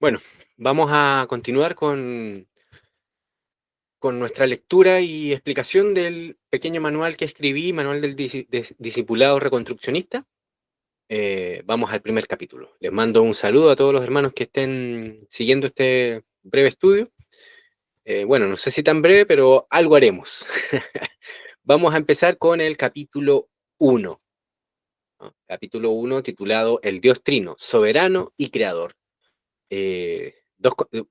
Bueno, vamos a continuar con nuestra lectura y explicación del pequeño manual que escribí, Manual del Discipulado Reconstruccionista. Vamos al primer capítulo. Les mando un saludo a todos los hermanos que estén siguiendo este breve estudio. Bueno, no sé si tan breve, pero algo haremos. Vamos a empezar con el capítulo 1, ¿no? Capítulo 1 titulado El Dios Trino, Soberano y Creador.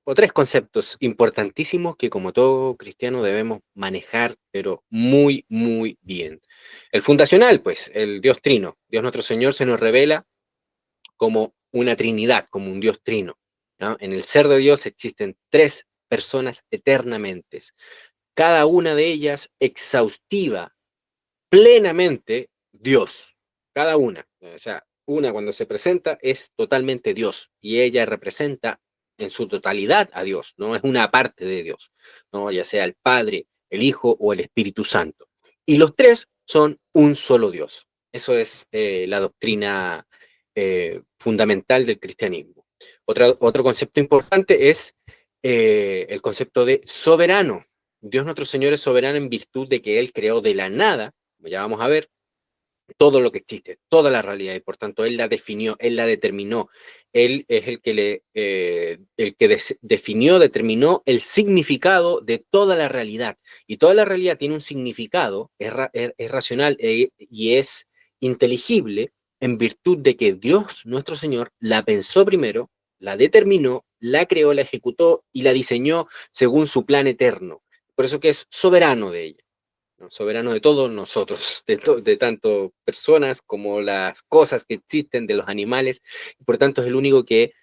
O tres conceptos importantísimos que como todo cristiano debemos manejar, pero muy, muy bien. El fundacional, pues, el Dios Trino. Dios nuestro Señor se nos revela como una Trinidad, como un Dios Trino, ¿no? En el ser de Dios existen tres personas eternamente, cada una de ellas exhaustiva, plenamente Dios, cada una. O sea, una cuando se presenta es totalmente Dios y ella representa en su totalidad a Dios, no es una parte de Dios, ¿no? Ya sea el Padre, el Hijo o el Espíritu Santo. Y los tres son un solo Dios. Eso es la doctrina fundamental del cristianismo. Otro concepto importante es el concepto de soberano. Dios nuestro Señor es soberano en virtud de que Él creó de la nada, como ya vamos a ver, todo lo que existe, toda la realidad, y por tanto Él la definió, Él la determinó, Él es el que definió, determinó el significado de toda la realidad, y toda la realidad tiene un significado, es racional y es inteligible en virtud de que Dios, nuestro Señor, la pensó primero, la determinó, la creó, la ejecutó y la diseñó según su plan eterno. Por eso que es soberano de ella, ¿no? Soberano de todos nosotros, de tanto personas como las cosas que existen, de los animales, y por tanto es el único que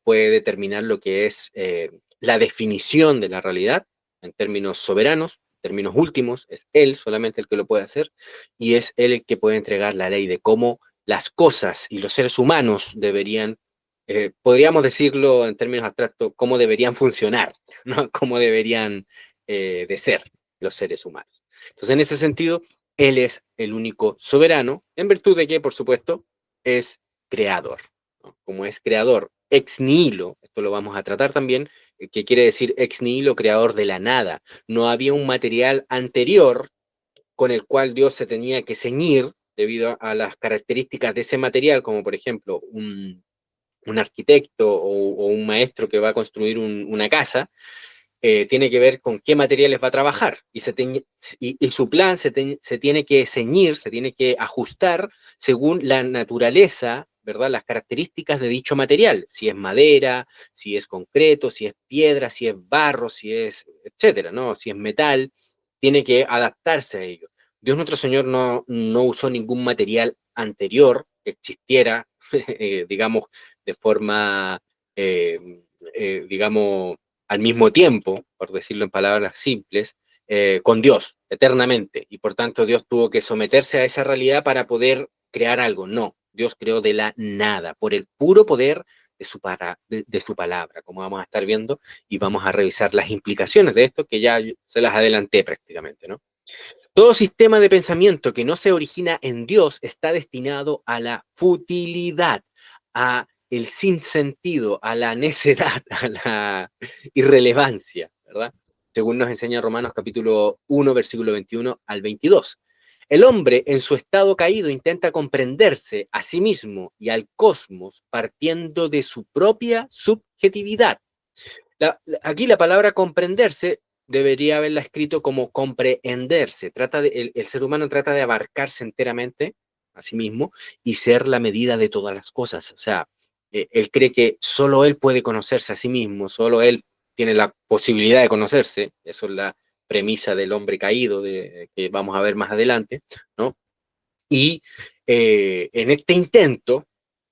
puede determinar lo que es la definición de la realidad en términos soberanos, en términos últimos, es Él solamente el que lo puede hacer, y es Él el que puede entregar la ley de cómo las cosas y los seres humanos deberían, podríamos decirlo en términos abstractos, cómo deberían funcionar, ¿no? Cómo deberían de ser los seres humanos. Entonces, en ese sentido, Él es el único soberano, en virtud de que, por supuesto, es creador, ¿no? Como es creador ex nihilo, esto lo vamos a tratar también, que quiere decir ex nihilo, creador de la nada. No había un material anterior con el cual Dios se tenía que ceñir debido a las características de ese material, como por ejemplo un arquitecto o un maestro que va a construir una casa, tiene que ver con qué materiales va a trabajar y su plan se tiene que ceñir, se tiene que ajustar según la naturaleza, ¿verdad? Las características de dicho material, si es madera, si es concreto, si es piedra, si es barro, si es, etcétera, ¿no? Si es metal, tiene que adaptarse a ello. Dios nuestro Señor no usó ningún material anterior que existiera, digamos, de forma, eh, digamos, al mismo tiempo, por decirlo en palabras simples, con Dios eternamente. Y por tanto Dios tuvo que someterse a esa realidad para poder crear algo. No, Dios creó de la nada, por el puro poder de su palabra, como vamos a estar viendo, y vamos a revisar las implicaciones de esto, que ya se las adelanté prácticamente, ¿no? Todo sistema de pensamiento que no se origina en Dios está destinado a la futilidad, a el sinsentido, a la necedad, a la irrelevancia, ¿verdad? Según nos enseña Romanos capítulo 1, versículo 21 al 22. El hombre en su estado caído intenta comprenderse a sí mismo y al cosmos partiendo de su propia subjetividad. Aquí la palabra comprenderse debería haberla escrito como comprehenderse. El ser humano trata de abarcarse enteramente a sí mismo y ser la medida de todas las cosas. O sea, él cree que solo él puede conocerse a sí mismo, solo él tiene la posibilidad de conocerse. Eso es la premisa del hombre caído que vamos a ver más adelante, ¿no? Y en este intento,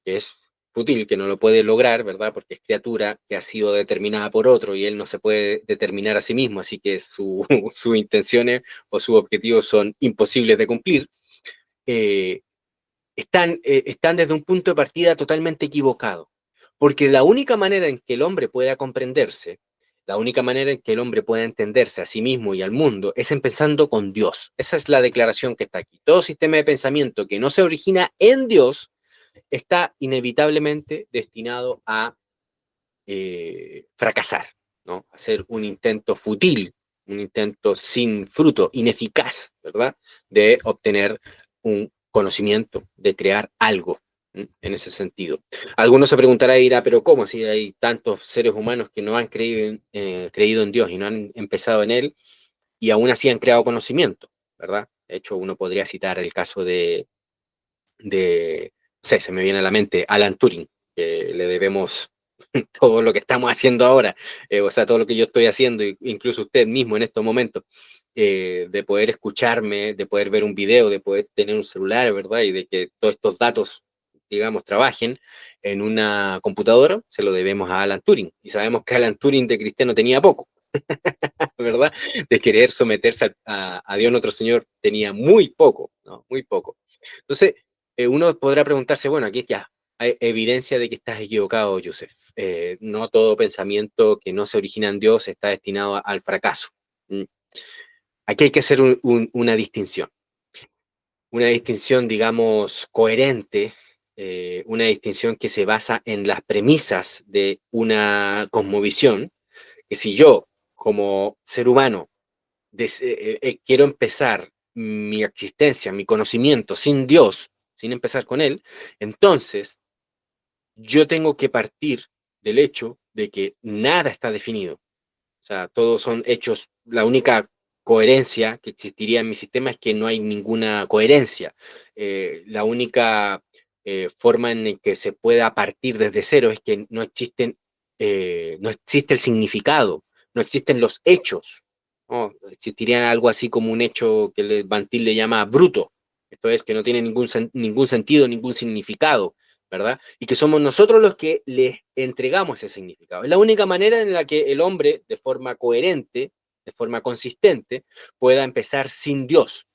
que es fútil, que no lo puede lograr, ¿verdad? Porque es criatura que ha sido determinada por otro y él no se puede determinar a sí mismo, así que sus intenciones o sus objetivos son imposibles de cumplir. Eh, están desde un punto de partida totalmente equivocado, porque la única manera en que el hombre pueda comprenderse, la única manera en que el hombre pueda entenderse a sí mismo y al mundo es empezando con Dios. Esa es la declaración que está aquí. Todo sistema de pensamiento que no se origina en Dios está inevitablemente destinado a fracasar, ¿no? Hacer un intento fútil, un intento sin fruto, ineficaz, ¿verdad? De obtener un conocimiento, de crear algo, ¿m? En ese sentido. Algunos se preguntarán y dirá, pero ¿cómo si hay tantos seres humanos que no han creído en Dios y no han empezado en Él y aún así han creado conocimiento, ¿verdad? De hecho, uno podría citar el caso no sé, se me viene a la mente Alan Turing, que le debemos todo lo que estamos haciendo ahora, o sea, todo lo que yo estoy haciendo, incluso usted mismo en estos momentos, de poder escucharme, de poder ver un video, de poder tener un celular, ¿verdad? Y de que todos estos datos, digamos, trabajen en una computadora, se lo debemos a Alan Turing. Y sabemos que Alan Turing de cristiano tenía poco, ¿verdad? De querer someterse a Dios nuestro Señor tenía muy poco, ¿no? Muy poco. Entonces, uno podrá preguntarse, bueno, aquí ya hay evidencia de que estás equivocado, Joseph. No todo pensamiento que no se origina en Dios está destinado al fracaso. Mm. Aquí hay que hacer una distinción, digamos, coherente, una distinción que se basa en las premisas de una cosmovisión, que si yo, como ser humano, quiero empezar mi existencia, mi conocimiento sin Dios, sin empezar con Él, entonces yo tengo que partir del hecho de que nada está definido. O sea, todos son hechos, la única coherencia que existiría en mi sistema es que no hay ninguna coherencia. La única forma en la que se pueda partir desde cero es que no existe el significado, no existen los hechos, ¿no? Existiría algo así como un hecho que Van Til le llama bruto, esto es que no tiene ningún sentido, ningún significado, ¿verdad? Y que somos nosotros los que le entregamos ese significado. Es la única manera en la que el hombre, de forma coherente, de forma consistente, pueda empezar sin Dios.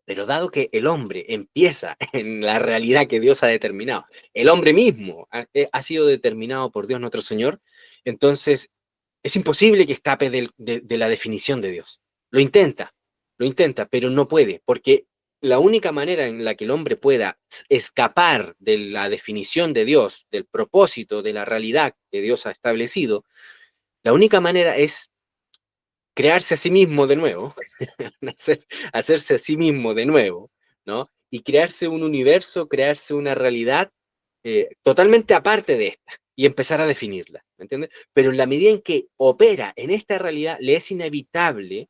Pero dado que el hombre empieza en la realidad que Dios ha determinado, el hombre mismo ha sido determinado por Dios nuestro Señor, entonces es imposible que escape de la definición de Dios. Lo intenta, lo intenta, pero no puede, porque la única manera en la que el hombre pueda escapar de la definición de Dios, del propósito, de la realidad que Dios ha establecido, la única manera es crearse a sí mismo de nuevo, hacer, hacerse a sí mismo de nuevo, ¿no? Y crearse un universo, crearse una realidad totalmente aparte de esta y empezar a definirla, ¿me entiendes? Pero en la medida en que opera en esta realidad, le es inevitable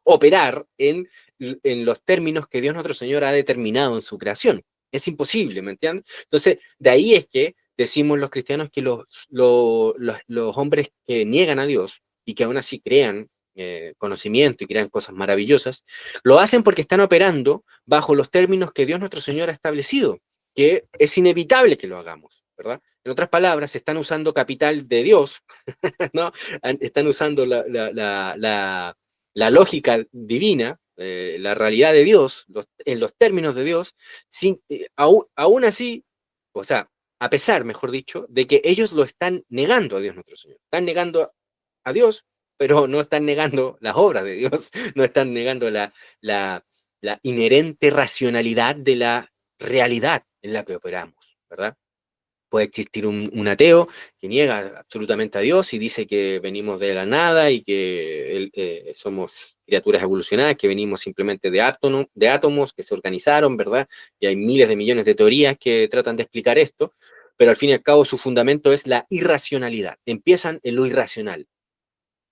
operar en los términos que Dios nuestro Señor ha determinado en su creación. Es imposible, ¿me entiendes? Entonces, de ahí es que decimos los cristianos que los hombres que niegan a Dios y que aún así crean conocimiento y crean cosas maravillosas, lo hacen porque están operando bajo los términos que Dios nuestro Señor ha establecido, que es inevitable que lo hagamos, ¿verdad? En otras palabras, están usando capital de Dios, ¿no? Están usando la lógica divina, la realidad de Dios, en los términos de Dios, aún así, o sea, a pesar, mejor dicho, de que ellos lo están negando a Dios nuestro Señor. Están negando a Dios, pero no están negando las obras de Dios, no están negando la, la inherente racionalidad de la realidad en la que operamos, ¿verdad? Puede existir un ateo que niega absolutamente a Dios y dice que venimos de la nada y que somos criaturas evolucionadas, que venimos simplemente de átomos que se organizaron, ¿verdad? Y hay miles de millones de teorías que tratan de explicar esto, pero al fin y al cabo su fundamento es la irracionalidad. Empiezan en lo irracional.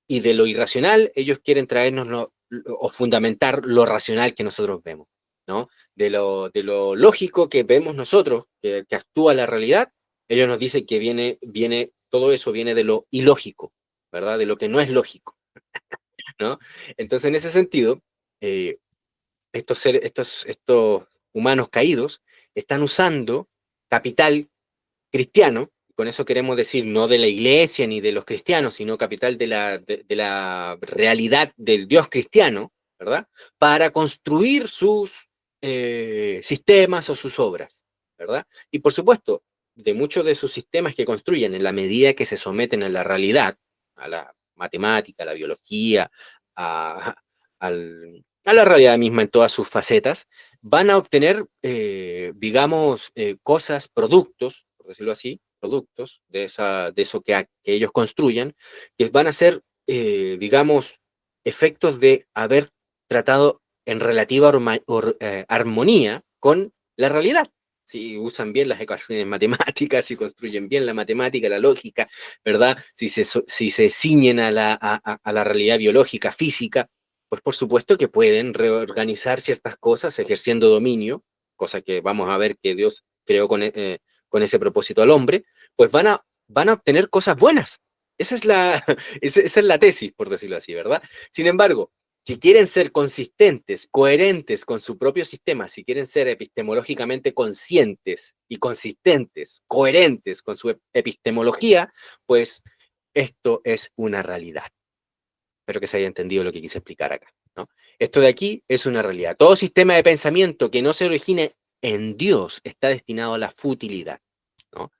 Y de lo irracional ellos quieren traernos o fundamentar lo racional que nosotros vemos, ¿no? De lo lógico que vemos nosotros, que actúa la realidad, ellos nos dicen que todo eso viene de lo ilógico, ¿verdad? De lo que no es lógico, ¿no? Entonces, en ese sentido, eh, estos humanos caídos están usando capital cristiano, con eso queremos decir no de la iglesia ni de los cristianos, sino capital de la realidad del Dios cristiano, ¿verdad? Para construir sus sistemas o sus obras, ¿verdad? Y por supuesto, de muchos de sus sistemas que construyen, en la medida que se someten a la realidad, a la matemática, a la biología, a, a la realidad misma en todas sus facetas, van a obtener, digamos, cosas, productos, por decirlo así, productos, de eso que ellos construyan, que van a ser, digamos, efectos de haber tratado en relativa armonía con la realidad. Si usan bien las ecuaciones matemáticas, si construyen bien la matemática, la lógica, ¿verdad? Si se ciñen a la realidad biológica, física, pues por supuesto que pueden reorganizar ciertas cosas ejerciendo dominio, cosa que vamos a ver que Dios creó con ese propósito al hombre, pues van a obtener cosas buenas. Esa es esa es la tesis, por decirlo así, ¿verdad? Sin embargo, si quieren ser consistentes, coherentes con su propio sistema, si quieren ser epistemológicamente conscientes y consistentes, coherentes con su epistemología, pues esto es una realidad. Espero que se haya entendido lo que quise explicar acá, ¿no? Esto de aquí es una realidad. Todo sistema de pensamiento que no se origine en Dios está destinado a la futilidad, ¿no?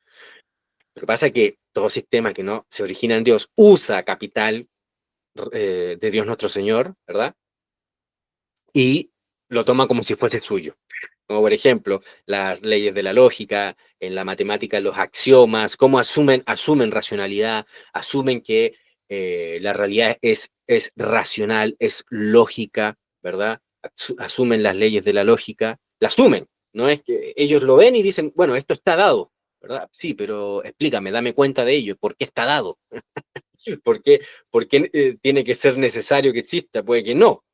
Lo que pasa es que todo sistema que no se origina en Dios usa capital de Dios nuestro Señor, ¿verdad? Y lo toma como si fuese suyo. Como por ejemplo, las leyes de la lógica, en la matemática, los axiomas, cómo asumen racionalidad, asumen que la realidad es racional, es lógica, ¿verdad? Asumen las leyes de la lógica, la asumen, no es que ellos lo ven y dicen, bueno, esto está dado, ¿verdad? Sí, pero explícame, dame cuenta de ello, ¿por qué está dado? ¿Por qué tiene que ser necesario que exista? Puede que no,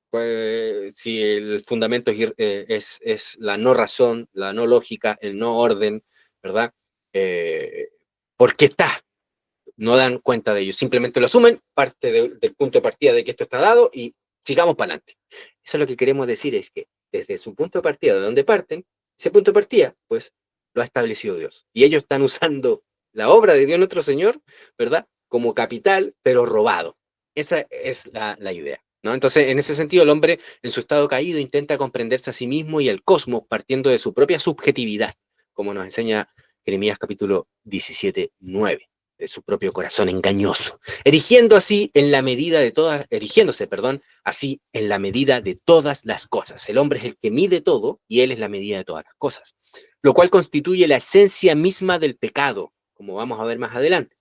pues, si el fundamento es la no razón, la no lógica, el no orden, ¿verdad? Eh, ¿Por qué está? No dan cuenta de ello, simplemente lo asumen, parte del punto de partida de que esto está dado y sigamos para adelante. Eso es lo que queremos decir, es que desde su punto de partida, de donde parten, ese punto de partida, pues lo ha establecido Dios. Y ellos están usando la obra de Dios nuestro Señor, ¿verdad? Como capital, pero robado. Esa es la idea, ¿no? Entonces, en ese sentido, el hombre en su estado caído intenta comprenderse a sí mismo y el cosmos partiendo de su propia subjetividad, como nos enseña Jeremías capítulo 17:9, de su propio corazón engañoso, erigiéndose, perdón, así en la medida de todas las cosas. El hombre es el que mide todo y él es la medida de todas las cosas, lo cual constituye la esencia misma del pecado, como vamos a ver más adelante.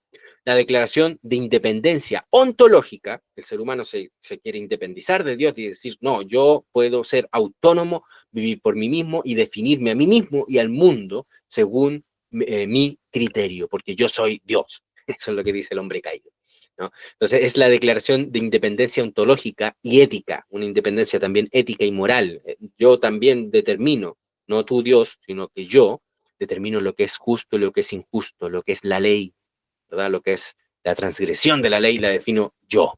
La declaración de independencia ontológica, el ser humano se quiere independizar de Dios y decir, no, yo puedo ser autónomo, vivir por mí mismo y definirme a mí mismo y al mundo según mi criterio, porque yo soy Dios. Eso es lo que dice el hombre caído, ¿no? Entonces es la declaración de independencia ontológica y ética, una independencia también ética y moral. Yo también determino, no tú Dios, sino que yo determino lo que es justo, lo que es injusto, lo que es la ley, ¿verdad? Lo que es la transgresión de la ley la defino yo,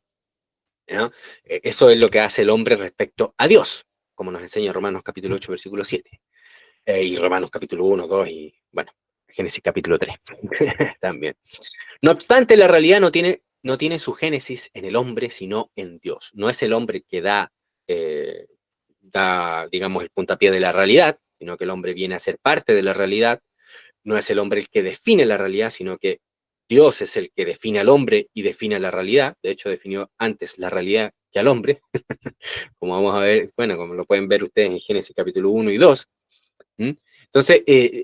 ¿no? Eso es lo que hace el hombre respecto a Dios, como nos enseña Romanos capítulo 8, versículo 7, y Romanos capítulo 1, 2 y, bueno, Génesis capítulo 3 también. No obstante, la realidad no tiene su génesis en el hombre, sino en Dios. No es el hombre que digamos, el puntapié de la realidad, sino que el hombre viene a ser parte de la realidad. No es el hombre el que define la realidad, sino que Dios es el que define al hombre y define la realidad. De hecho, definió antes la realidad que al hombre, como vamos a ver, bueno, como lo pueden ver ustedes en Génesis capítulo 1 y 2. ¿Mm? Entonces,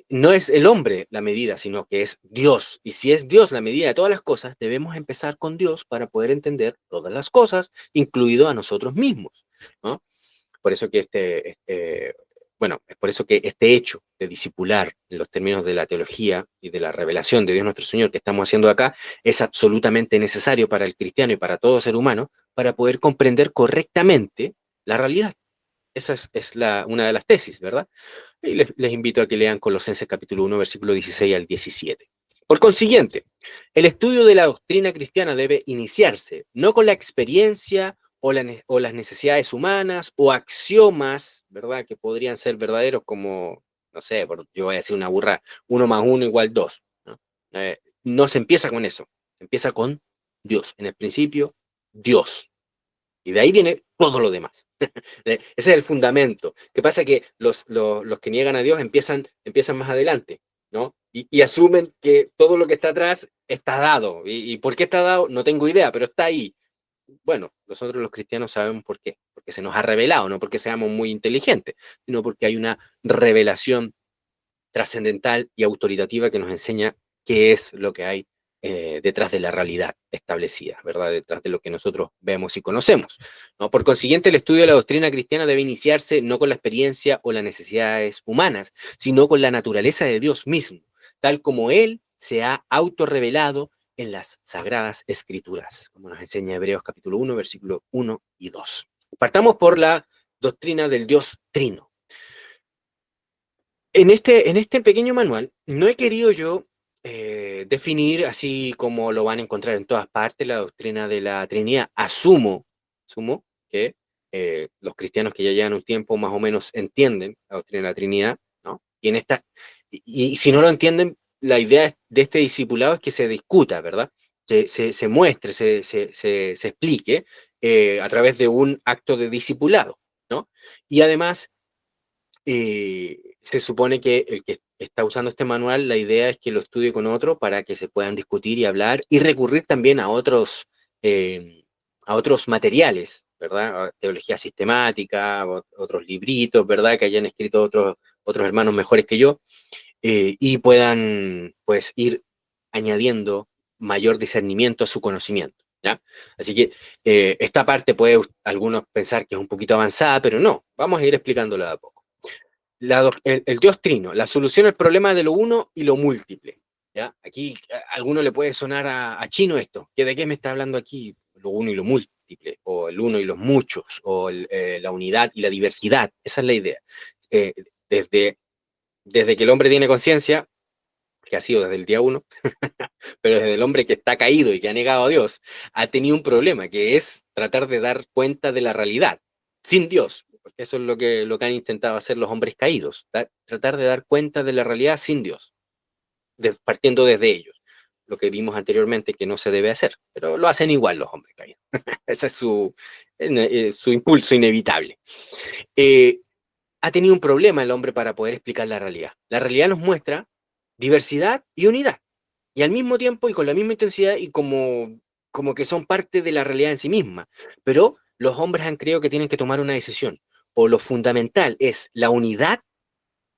no es el hombre la medida, sino que es Dios. Y si es Dios la medida de todas las cosas, debemos empezar con Dios para poder entender todas las cosas, incluido a nosotros mismos, ¿no? Por eso que bueno, es por eso que este hecho de discipular en los términos de la teología y de la revelación de Dios nuestro Señor que estamos haciendo acá es absolutamente necesario para el cristiano y para todo ser humano para poder comprender correctamente la realidad. Esa es una de las tesis, ¿verdad? Y les invito a que lean Colosenses capítulo 1, versículo 16 al 17. Por consiguiente, el estudio de la doctrina cristiana debe iniciarse no con la experiencia o las necesidades humanas o axiomas, ¿verdad? Que podrían ser verdaderos como, no sé, yo voy a decir una burra, 1 más 1 igual 2, ¿no? No se empieza con eso, se empieza con Dios. En el principio, Dios. Y de ahí viene todo lo demás. Ese es el fundamento. ¿Qué pasa? Que los que niegan a Dios empiezan más adelante, ¿no? Y asumen que todo lo que está atrás está dado. ¿Y por qué está dado? No tengo idea, pero está ahí. Bueno, nosotros los cristianos sabemos por qué. Porque se nos ha revelado, no porque seamos muy inteligentes, sino porque hay una revelación trascendental y autoritativa que nos enseña qué es lo que hay detrás de la realidad establecida, ¿verdad? Detrás de lo que nosotros vemos y conocemos, ¿no? Por consiguiente, el estudio de la doctrina cristiana debe iniciarse no con la experiencia o las necesidades humanas, sino con la naturaleza de Dios mismo, tal como Él se ha autorrevelado en las Sagradas Escrituras, como nos enseña Hebreos capítulo 1, versículo 1 y 2. Partamos por la doctrina del Dios Trino. En este pequeño manual no he querido yo definir, así como lo van a encontrar en todas partes, la doctrina de la Trinidad. Asumo que los cristianos que ya llevan un tiempo más o menos entienden la doctrina de la Trinidad, ¿no? Y si no lo entienden, la idea de este discipulado es que se discuta, ¿verdad? Se muestre, se explique a través de un acto de discipulado, ¿no? Y además se supone que el que está usando este manual, la idea es que lo estudie con otro para que se puedan discutir y hablar y recurrir también a otros materiales, ¿verdad? A teología sistemática, otros libritos, ¿verdad? Que hayan escrito otros hermanos mejores que yo, y puedan, pues, ir añadiendo mayor discernimiento a su conocimiento, ¿ya? Así que esta parte puede algunos pensar que es un poquito avanzada, pero no, vamos a ir explicándola a poco. El Dios Trino, la solución al problema de lo uno y lo múltiple. ¿Ya? Aquí a alguno le puede sonar a chino esto, que de qué me está hablando aquí lo uno y lo múltiple, o el uno y los muchos, o la unidad y la diversidad. Esa es la idea. Eh, desde, desde que el hombre tiene conciencia, que ha sido desde el día uno, pero desde el hombre que está caído y que ha negado a Dios, ha tenido un problema, que es tratar de dar cuenta de la realidad, sin Dios, porque eso es lo que han intentado hacer los hombres caídos, tratar de dar cuenta de la realidad sin Dios, partiendo desde ellos. Lo que vimos anteriormente que no se debe hacer, pero lo hacen igual los hombres caídos. Ese es su impulso inevitable. Eh, ha tenido un problema el hombre para poder explicar la realidad. La realidad nos muestra diversidad y unidad, y al mismo tiempo y con la misma intensidad y como que son parte de la realidad en sí misma. Pero los hombres han creído que tienen que tomar una decisión. O lo fundamental es la unidad,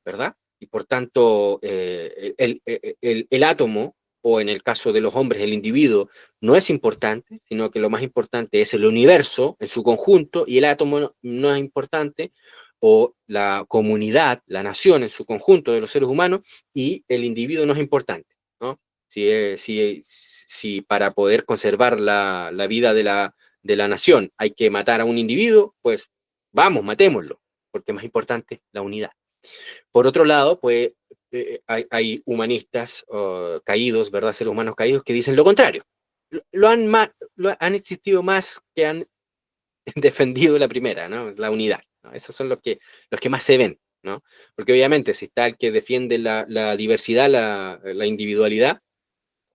¿verdad? Y por tanto, el átomo, o en el caso de los hombres, el individuo, no es importante, sino que lo más importante es el universo en su conjunto, y el átomo no es importante, o la comunidad, la nación en su conjunto de los seres humanos, y el individuo no es importante, ¿no? Si para poder conservar la vida de la nación hay que matar a un individuo, pues vamos, matémoslo, porque es más importante la unidad. Por otro lado, pues hay humanistas caídos, ¿verdad? Seres humanos caídos que dicen lo contrario. Han existido más que han defendido la primera, ¿no? La unidad, ¿no? Esos son los que más se ven, ¿no? Porque obviamente si está el que defiende la diversidad, la individualidad,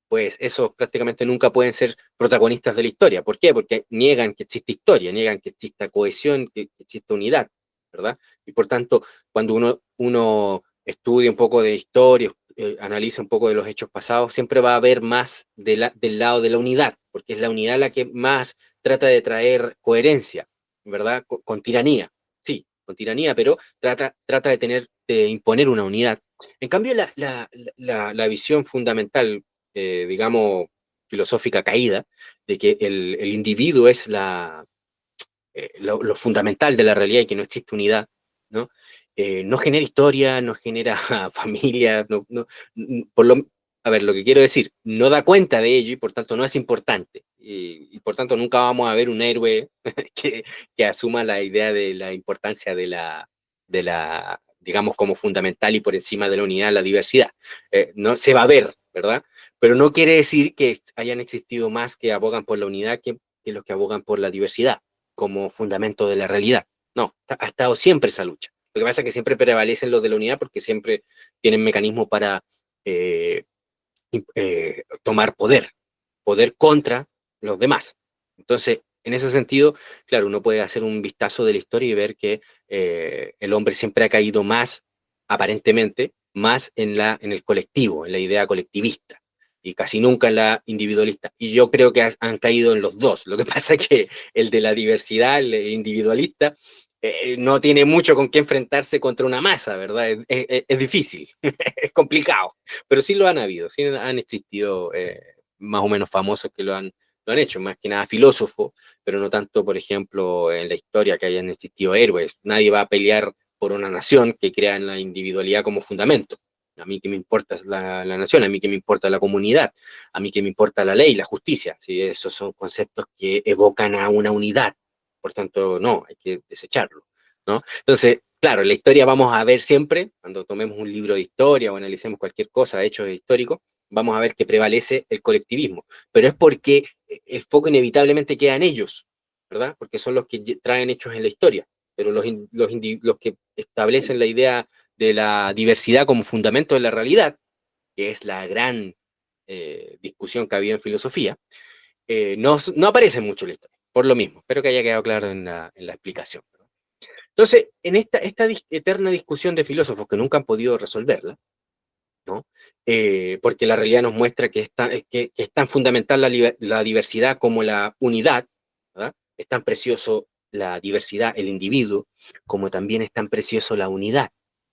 pues esos prácticamente nunca pueden ser protagonistas de la historia. ¿Por qué? Porque niegan que existe historia, niegan que exista cohesión, que exista unidad, ¿verdad? Y por tanto, cuando uno estudia un poco de historia, analiza un poco de los hechos pasados, siempre va a haber más del lado de la unidad, porque es la unidad la que más trata de traer coherencia, ¿verdad? Con tiranía, sí, con tiranía, pero trata de imponer una unidad. En cambio, la visión fundamental, digamos, filosófica caída, de que el individuo es lo fundamental de la realidad y que no existe unidad, ¿no? No genera historia, no genera familia, a ver, lo que quiero decir, no da cuenta de ello y por tanto no es importante. Y por tanto nunca vamos a ver un héroe que asuma la idea de la importancia digamos, como fundamental y por encima de la unidad, la diversidad. No se va a ver, ¿verdad? Pero no quiere decir que hayan existido más que abogan por la unidad que los que abogan por la diversidad como fundamento de la realidad. No, ha estado siempre esa lucha. Lo que pasa es que siempre prevalecen los de la unidad porque siempre tienen mecanismos para eh, tomar poder contra los demás. Entonces, en ese sentido, claro, uno puede hacer un vistazo de la historia y ver que el hombre siempre ha caído más, aparentemente, más en el colectivo, en la idea colectivista, y casi nunca en la individualista. Y yo creo que han caído en los dos. Lo que pasa es que el de la diversidad, el individualista, no tiene mucho con qué enfrentarse contra una masa, ¿verdad? Es difícil, es complicado, pero sí lo han habido, sí han existido más o menos famosos que lo han hecho, más que nada filósofos, pero no tanto, por ejemplo, en la historia que hayan existido héroes. Nadie va a pelear por una nación que crea en la individualidad como fundamento. A mí que me importa la nación, a mí que me importa la comunidad, a mí que me importa la ley, la justicia. ¿Sí? Esos son conceptos que evocan a una unidad. Por tanto, no, hay que desecharlo, ¿no? Entonces, claro, la historia vamos a ver siempre, cuando tomemos un libro de historia o analicemos cualquier cosa, hechos históricos, vamos a ver que prevalece el colectivismo, pero es porque el foco inevitablemente queda en ellos, ¿verdad? Porque son los que traen hechos en la historia, pero los que establecen la idea de la diversidad como fundamento de la realidad, que es la gran discusión que había en filosofía, no aparece mucho en la historia, por lo mismo. Espero que haya quedado claro en la explicación. Entonces, en esta eterna discusión de filósofos que nunca han podido resolverla, ¿no? Porque la realidad nos muestra que es tan fundamental la diversidad como la unidad, ¿verdad? Es tan precioso la diversidad, el individuo, como también es tan precioso la unidad,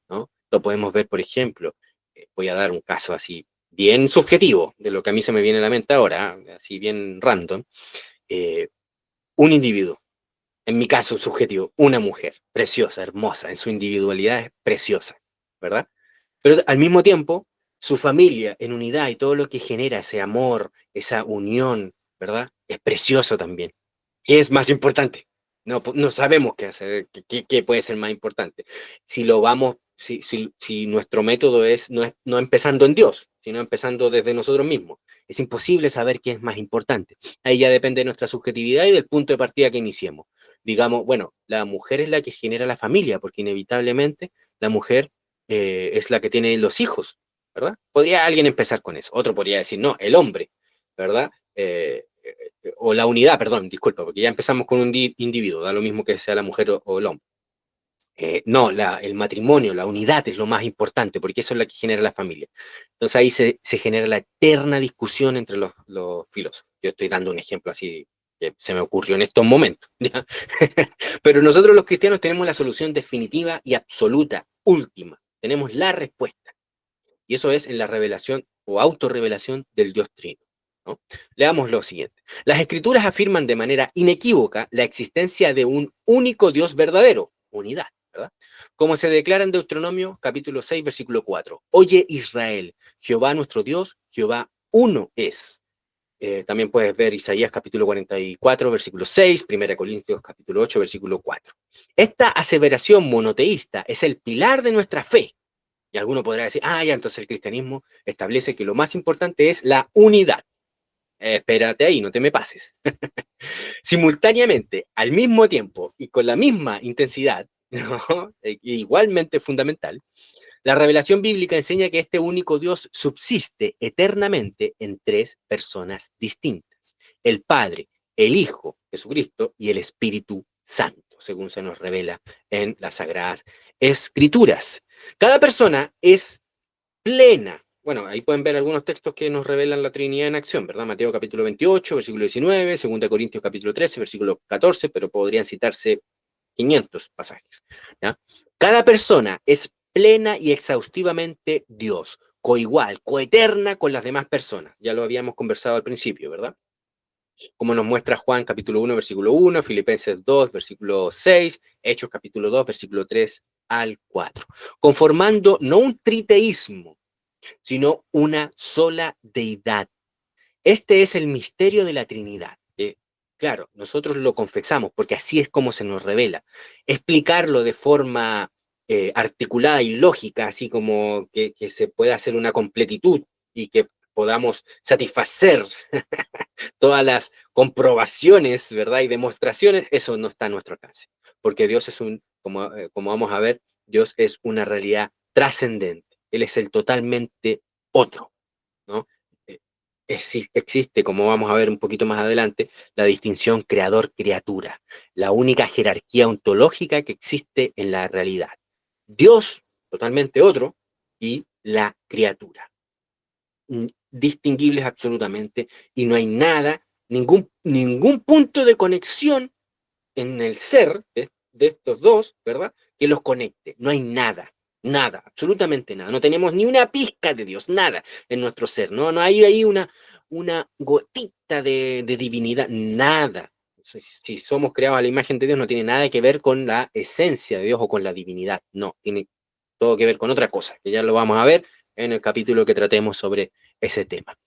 ¿no? Lo podemos ver, por ejemplo, voy a dar un caso así bien subjetivo, de lo que a mí se me viene a la mente ahora, así bien random, eh, un individuo, en mi caso subjetivo, una mujer, preciosa, hermosa, en su individualidad es preciosa, ¿verdad? Pero al mismo tiempo, su familia en unidad y todo lo que genera ese amor, esa unión, ¿verdad? Es precioso también. ¿Qué es más importante? No sabemos qué hacer, qué puede ser más importante. Si nuestro método es no empezando en Dios, sino empezando desde nosotros mismos. Es imposible saber qué es más importante. Ahí ya depende de nuestra subjetividad y del punto de partida que iniciemos. Digamos, bueno, la mujer es la que genera la familia, porque inevitablemente la mujer es la que tiene los hijos, ¿verdad? Podría alguien empezar con eso. Otro podría decir, no, el hombre, ¿verdad? O la unidad, perdón, disculpa, porque ya empezamos con un individuo, da lo mismo que sea la mujer o el hombre. No, el matrimonio, la unidad es lo más importante, porque eso es lo que genera la familia. Entonces ahí se genera la eterna discusión entre los filósofos. Yo estoy dando un ejemplo así que se me ocurrió en estos momentos. ¿Ya? Pero nosotros los cristianos tenemos la solución definitiva y absoluta, última. Tenemos la respuesta. Y eso es en la revelación o autorrevelación del Dios Trino, ¿no? Leamos lo siguiente. Las escrituras afirman de manera inequívoca la existencia de un único Dios verdadero, unidad, ¿verdad? Como se declara en Deuteronomio capítulo 6, versículo 4. Oye Israel, Jehová nuestro Dios, Jehová uno es. También puedes ver Isaías capítulo 44, versículo 6, 1 Corintios capítulo 8, versículo 4. Esta aseveración monoteísta es el pilar de nuestra fe. Y alguno podrá decir, ya, entonces el cristianismo establece que lo más importante es la unidad. Espérate ahí, no te me pases. Simultáneamente, al mismo tiempo y con la misma intensidad, ¿no? Igualmente fundamental, la revelación bíblica enseña que este único Dios subsiste eternamente en tres personas distintas: el Padre, el Hijo, Jesucristo, y el Espíritu Santo, según se nos revela en las Sagradas Escrituras. Cada persona es plena. Bueno, ahí pueden ver algunos textos que nos revelan la Trinidad en acción, ¿verdad? Mateo capítulo 28, versículo 19, 2 Corintios capítulo 13, versículo 14, pero podrían citarse 500 pasajes, ¿ya? Cada persona es plena y exhaustivamente Dios, coigual, coeterna con las demás personas. Ya lo habíamos conversado al principio, ¿verdad? Como nos muestra Juan capítulo 1, versículo 1, Filipenses 2, versículo 6, Hechos capítulo 2, versículo 3 al 4, conformando no un triteísmo, sino una sola deidad. Este es el misterio de la Trinidad. Claro, nosotros lo confesamos porque así es como se nos revela. Explicarlo de forma articulada y lógica, así como que se pueda hacer una completitud y que podamos satisfacer todas las comprobaciones, ¿verdad? Y demostraciones, eso no está a nuestro alcance. Porque Dios es como vamos a ver, Dios es una realidad trascendente. Él es el totalmente otro, ¿no? Eh, Existe, como vamos a ver un poquito más adelante, la distinción creador-criatura, la única jerarquía ontológica que existe en la realidad. Dios, totalmente otro, y la criatura, distinguibles absolutamente, y no hay nada, ningún punto de conexión en el ser de estos dos, ¿verdad? Que los conecte. No hay nada, nada, absolutamente nada. No tenemos ni una pizca de Dios, nada en nuestro ser. No hay ahí una gotita de divinidad, nada. Si somos creados a la imagen de Dios, no tiene nada que ver con la esencia de Dios o con la divinidad. No, tiene todo que ver con otra cosa, que ya lo vamos a ver en el capítulo que tratemos sobre ese tema.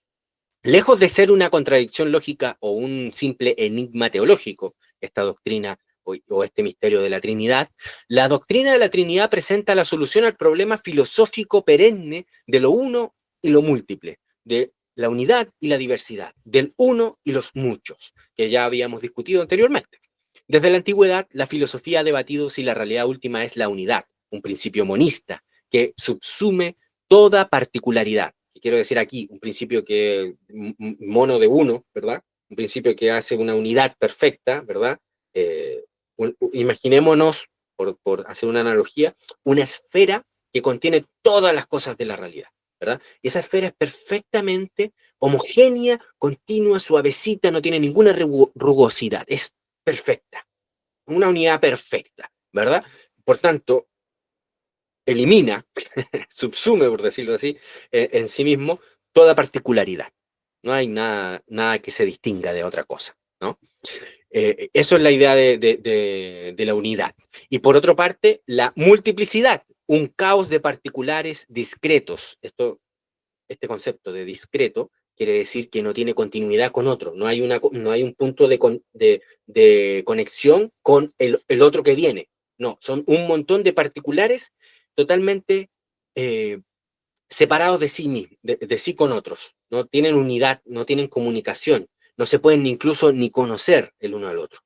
Lejos de ser una contradicción lógica o un simple enigma teológico, esta doctrina o este misterio de la Trinidad, la doctrina de la Trinidad presenta la solución al problema filosófico perenne de lo uno y lo múltiple, de la unidad y la diversidad, del uno y los muchos, que ya habíamos discutido anteriormente. Desde la antigüedad, la filosofía ha debatido si la realidad última es la unidad, un principio monista que subsume toda particularidad. Y quiero decir aquí, un principio que mono de uno, ¿verdad? Un principio que hace una unidad perfecta, ¿verdad? Imaginémonos, por hacer una analogía, una esfera que contiene todas las cosas de la realidad, ¿verdad? Y esa esfera es perfectamente homogénea, continua, suavecita, no tiene ninguna rugosidad, es perfecta, una unidad perfecta, ¿verdad? Por tanto, elimina, subsume, por decirlo así, en sí mismo toda particularidad. No hay nada que se distinga de otra cosa, ¿no? Eso es la idea de la unidad. Y por otra parte, la multiplicidad, un caos de particulares discretos. Este concepto de discreto quiere decir que no tiene continuidad con otro, no hay un punto de conexión con el otro que viene. No, son un montón de particulares totalmente separados de sí, de sí con otros. No tienen unidad, no tienen comunicación, no se pueden incluso ni conocer el uno al otro.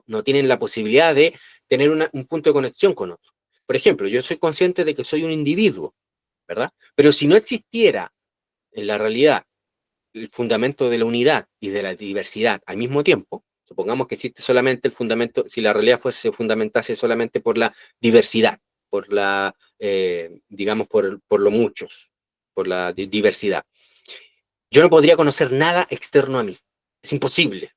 No tienen la posibilidad de tener un punto de conexión con otro. Por ejemplo, yo soy consciente de que soy un individuo, ¿verdad? Pero si no existiera en la realidad el fundamento de la unidad y de la diversidad al mismo tiempo, supongamos que existe solamente el fundamento, si la realidad se fundamentase solamente por la diversidad, por la, digamos, por lo muchos, por la diversidad. Yo no podría conocer nada externo a mí. Es imposible.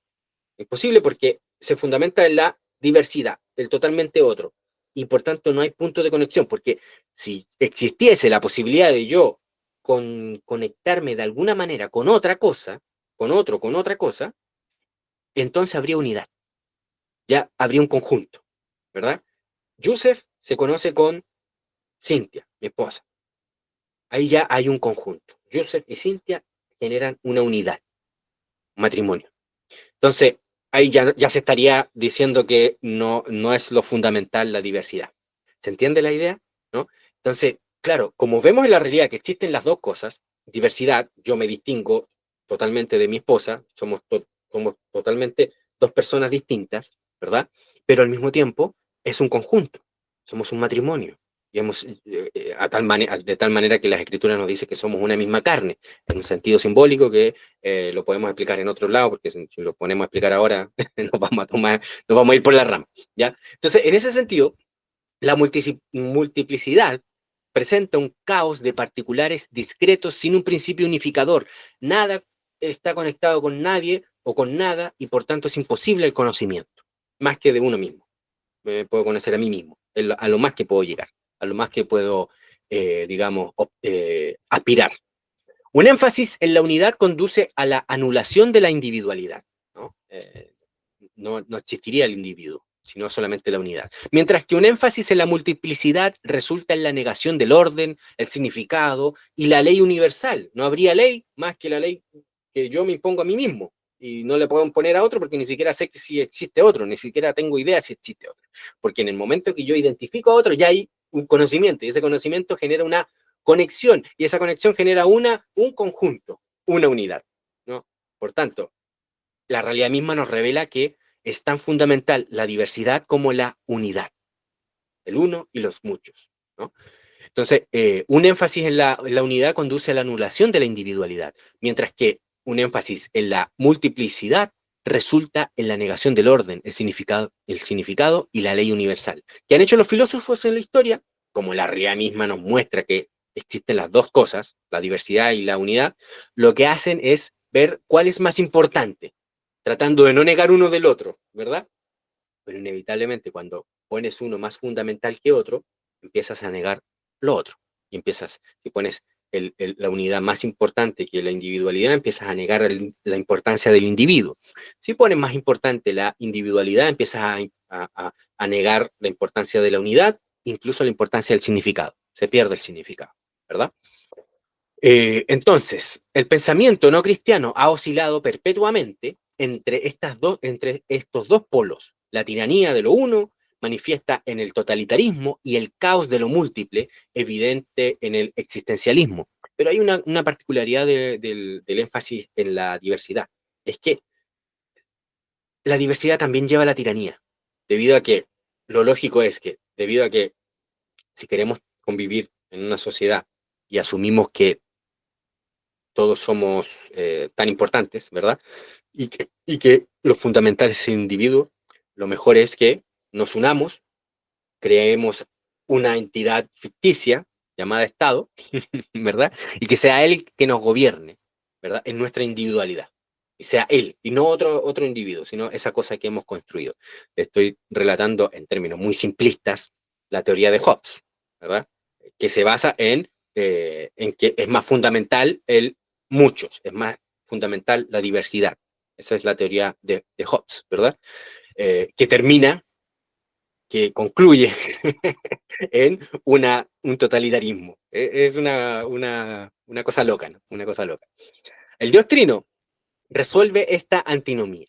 Imposible porque se fundamenta en la diversidad, el totalmente otro. Y por tanto no hay punto de conexión, porque si existiese la posibilidad de yo conectarme de alguna manera con otra cosa, con otra cosa, entonces habría unidad, ya habría un conjunto, ¿verdad? Joseph se conoce con Cynthia, mi esposa. Ahí ya hay un conjunto. Joseph y Cynthia generan una unidad, un matrimonio. Entonces, ahí ya se estaría diciendo que no es lo fundamental la diversidad. ¿Se entiende la idea? ¿No? Entonces, claro, como vemos en la realidad que existen las dos cosas, diversidad, yo me distingo totalmente de mi esposa, somos totalmente dos personas distintas, ¿verdad? Pero al mismo tiempo es un conjunto, somos un matrimonio. Digamos, de tal manera que las escrituras nos dicen que somos una misma carne, en un sentido simbólico que lo podemos explicar en otro lado, porque si lo ponemos a explicar ahora, nos vamos a ir por la rama, ¿ya? Entonces, en ese sentido, la multiplicidad presenta un caos de particulares discretos sin un principio unificador. Nada está conectado con nadie o con nada, y por tanto es imposible el conocimiento, más que de uno mismo. Me puedo conocer a mí mismo, a lo más que puedo llegar, a lo más que puedo, digamos, aspirar. Un énfasis en la unidad conduce a la anulación de la individualidad, ¿no? No existiría el individuo, sino solamente la unidad. Mientras que un énfasis en la multiplicidad resulta en la negación del orden, el significado y la ley universal. No habría ley más que la ley que yo me impongo a mí mismo, y no le puedo imponer a otro porque ni siquiera sé si existe otro, ni siquiera tengo idea si existe otro. Porque en el momento que yo identifico a otro, ya hay un conocimiento, y ese conocimiento genera una conexión, y esa conexión genera un conjunto, una unidad, ¿no? Por tanto, la realidad misma nos revela que es tan fundamental la diversidad como la unidad, el uno y los muchos, ¿no? Entonces, un énfasis en la unidad conduce a la anulación de la individualidad, mientras que un énfasis en la multiplicidad resulta en la negación del orden, el significado y la ley universal. ¿Qué han hecho los filósofos en la historia? Como la realidad misma nos muestra que existen las dos cosas, la diversidad y la unidad, lo que hacen es ver cuál es más importante, tratando de no negar uno del otro, ¿verdad? pero inevitablemente cuando pones uno más fundamental que otro, empiezas a negar lo otro. Y empiezas, si pones la unidad más importante que la individualidad, empiezas a negar la importancia del individuo. Si pones más importante la individualidad, empiezas a negar la importancia de la unidad, incluso la importancia del significado. Se pierde el significado, ¿verdad? Entonces, el pensamiento no cristiano ha oscilado perpetuamente entre estos dos polos. La tiranía de lo uno manifiesta en el totalitarismo y el caos de lo múltiple, evidente en el existencialismo. Pero hay una particularidad del énfasis en la diversidad. Es que la diversidad también lleva a la tiranía, debido a que lo lógico es que, debido a que si queremos convivir en una sociedad y asumimos que todos somos tan importantes, ¿verdad? Y que lo fundamental es el individuo, lo mejor es que nos unamos, creemos una entidad ficticia llamada Estado, ¿verdad? Y que sea él que nos gobierne, ¿verdad? En nuestra individualidad. Y sea él, y no otro individuo, sino esa cosa que hemos construido. Estoy relatando en términos muy simplistas la teoría de Hobbes, ¿verdad? Que se basa en que es más fundamental el muchos, es más fundamental la diversidad. Esa es la teoría de Hobbes, ¿verdad? Que termina, que concluye en un totalitarismo. Es una cosa loca, ¿no? Una cosa loca. El Dios Trino resuelve esta antinomía.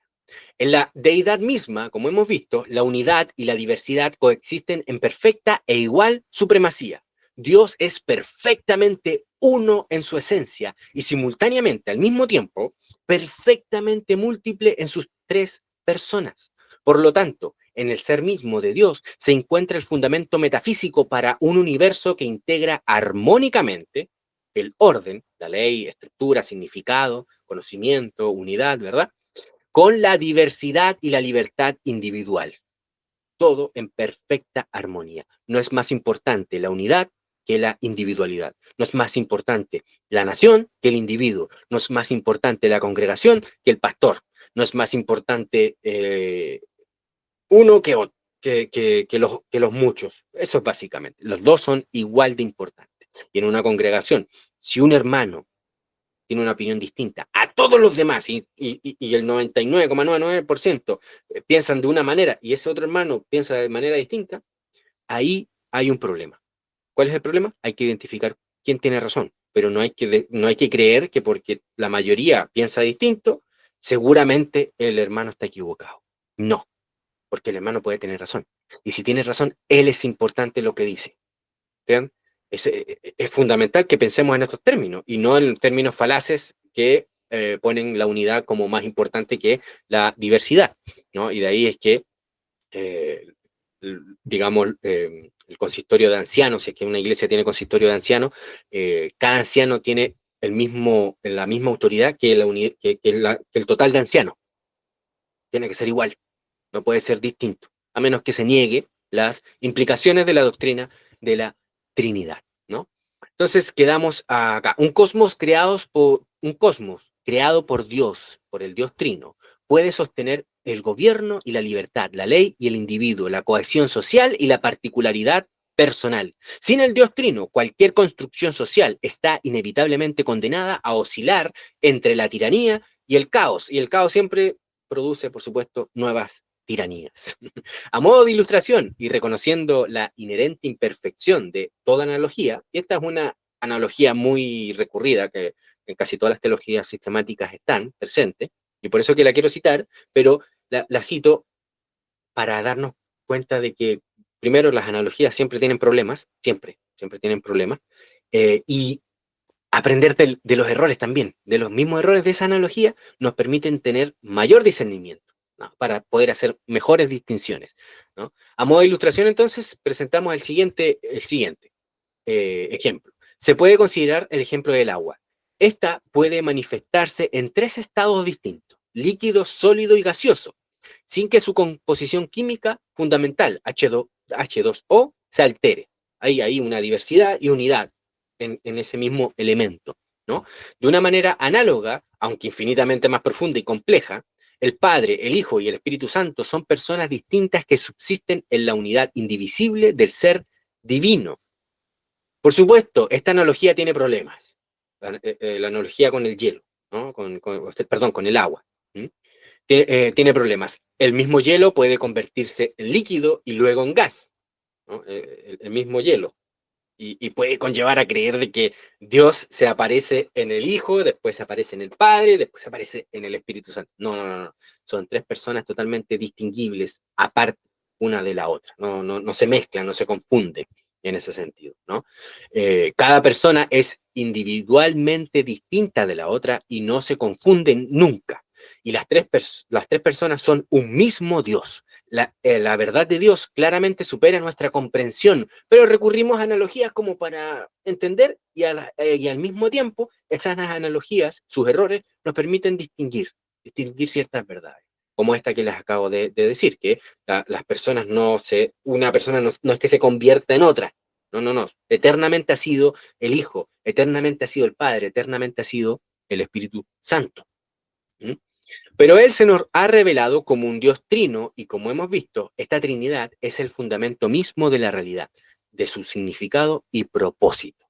En la deidad misma, como hemos visto, la unidad y la diversidad coexisten en perfecta e igual supremacía. Dios es perfectamente uno en su esencia y simultáneamente, al mismo tiempo, perfectamente múltiple en sus tres personas. Por lo tanto, en el ser mismo de Dios se encuentra el fundamento metafísico para un universo que integra armónicamente el orden, la ley, estructura, significado, conocimiento, unidad, ¿verdad? Con la diversidad y la libertad individual. Todo en perfecta armonía. No es más importante la unidad que la individualidad. No es más importante la nación que el individuo. No es más importante la congregación que el pastor. No es más importante uno que los muchos. Eso es básicamente. Los dos son igual de importantes. Y en una congregación, si un hermano tiene una opinión distinta a todos los demás y el 99,99% piensan de una manera y ese otro hermano piensa de manera distinta, ahí hay un problema. ¿Cuál es el problema? Hay que identificar quién tiene razón, pero no hay que creer que porque la mayoría piensa distinto, seguramente el hermano está equivocado. No, porque el hermano puede tener razón. Y si tiene razón, él es importante lo que dice. ¿Vean? Es fundamental que pensemos en estos términos y no en términos falaces que ponen la unidad como más importante que la diversidad, ¿no? Y de ahí es que, eh, digamos, el consistorio de ancianos, si es que una iglesia tiene consistorio de ancianos, cada anciano tiene la misma autoridad que el total de ancianos. Tiene que ser igual, no puede ser distinto, a menos que se niegue las implicaciones de la doctrina de la Trinidad, ¿no? Entonces quedamos acá. Un cosmos creado por Dios, por el Dios Trino, puede sostener el gobierno y la libertad, la ley y el individuo, la cohesión social y la particularidad personal. Sin el Dios Trino, cualquier construcción social está inevitablemente condenada a oscilar entre la tiranía y el caos siempre produce, por supuesto, nuevas tiranías. A modo de ilustración y reconociendo la inherente imperfección de toda analogía, y esta es una analogía muy recurrida que en casi todas las teologías sistemáticas están presentes, y por eso que la quiero citar, pero la cito para darnos cuenta de que, primero, las analogías siempre tienen problemas, siempre tienen problemas, y aprender de los errores también, de los mismos errores de esa analogía, nos permiten tener mayor discernimiento, ¿no? Para poder hacer mejores distinciones, ¿no? A modo de ilustración, entonces, presentamos el siguiente ejemplo. Se puede considerar el ejemplo del agua. Esta puede manifestarse en tres estados distintos: líquido, sólido y gaseoso, sin que su composición química fundamental, H2O, se altere. Hay una diversidad y unidad en ese mismo elemento, ¿no? De una manera análoga, aunque infinitamente más profunda y compleja, El Padre, el Hijo y el Espíritu Santo son personas distintas que subsisten en la unidad indivisible del ser divino. Por supuesto, esta analogía tiene problemas. La analogía con el hielo, ¿no? Perdón, con el agua. ¿Mm? Tiene problemas. El mismo hielo puede convertirse en líquido y luego en gas, ¿no? El mismo hielo. Y puede conllevar a creer de que Dios se aparece en el Hijo, después se aparece en el Padre, después se aparece en el Espíritu Santo. No, no, no, no. Son tres personas totalmente distinguibles, aparte una de la otra. No, no, no se mezclan, no se confunden en ese sentido, ¿no? Cada persona es individualmente distinta de la otra y no se confunden nunca. Y las tres personas son un mismo Dios. La verdad de Dios claramente supera nuestra comprensión, pero recurrimos a analogías como para entender y al mismo tiempo esas analogías, sus errores, nos permiten distinguir ciertas verdades, como esta que les acabo de decir, que las personas una persona no es que se convierta en otra, no, no, no, eternamente ha sido el Hijo, eternamente ha sido el Padre, eternamente ha sido el Espíritu Santo. ¿Mm? Pero Él se nos ha revelado como un Dios trino y como hemos visto, esta Trinidad es el fundamento mismo de la realidad, de su significado y propósito.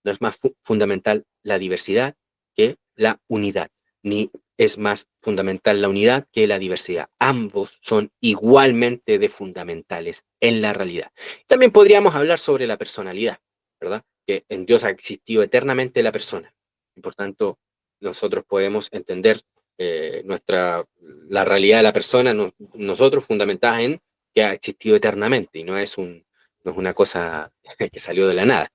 No es más fundamental la diversidad que la unidad, ni es más fundamental la unidad que la diversidad. Ambos son igualmente de fundamentales en la realidad. También podríamos hablar sobre la personalidad, ¿verdad? Que en Dios ha existido eternamente la persona. Y por tanto, nosotros podemos entender la realidad de la persona, nosotros fundamentadas en que ha existido eternamente y no es una cosa que salió de la nada,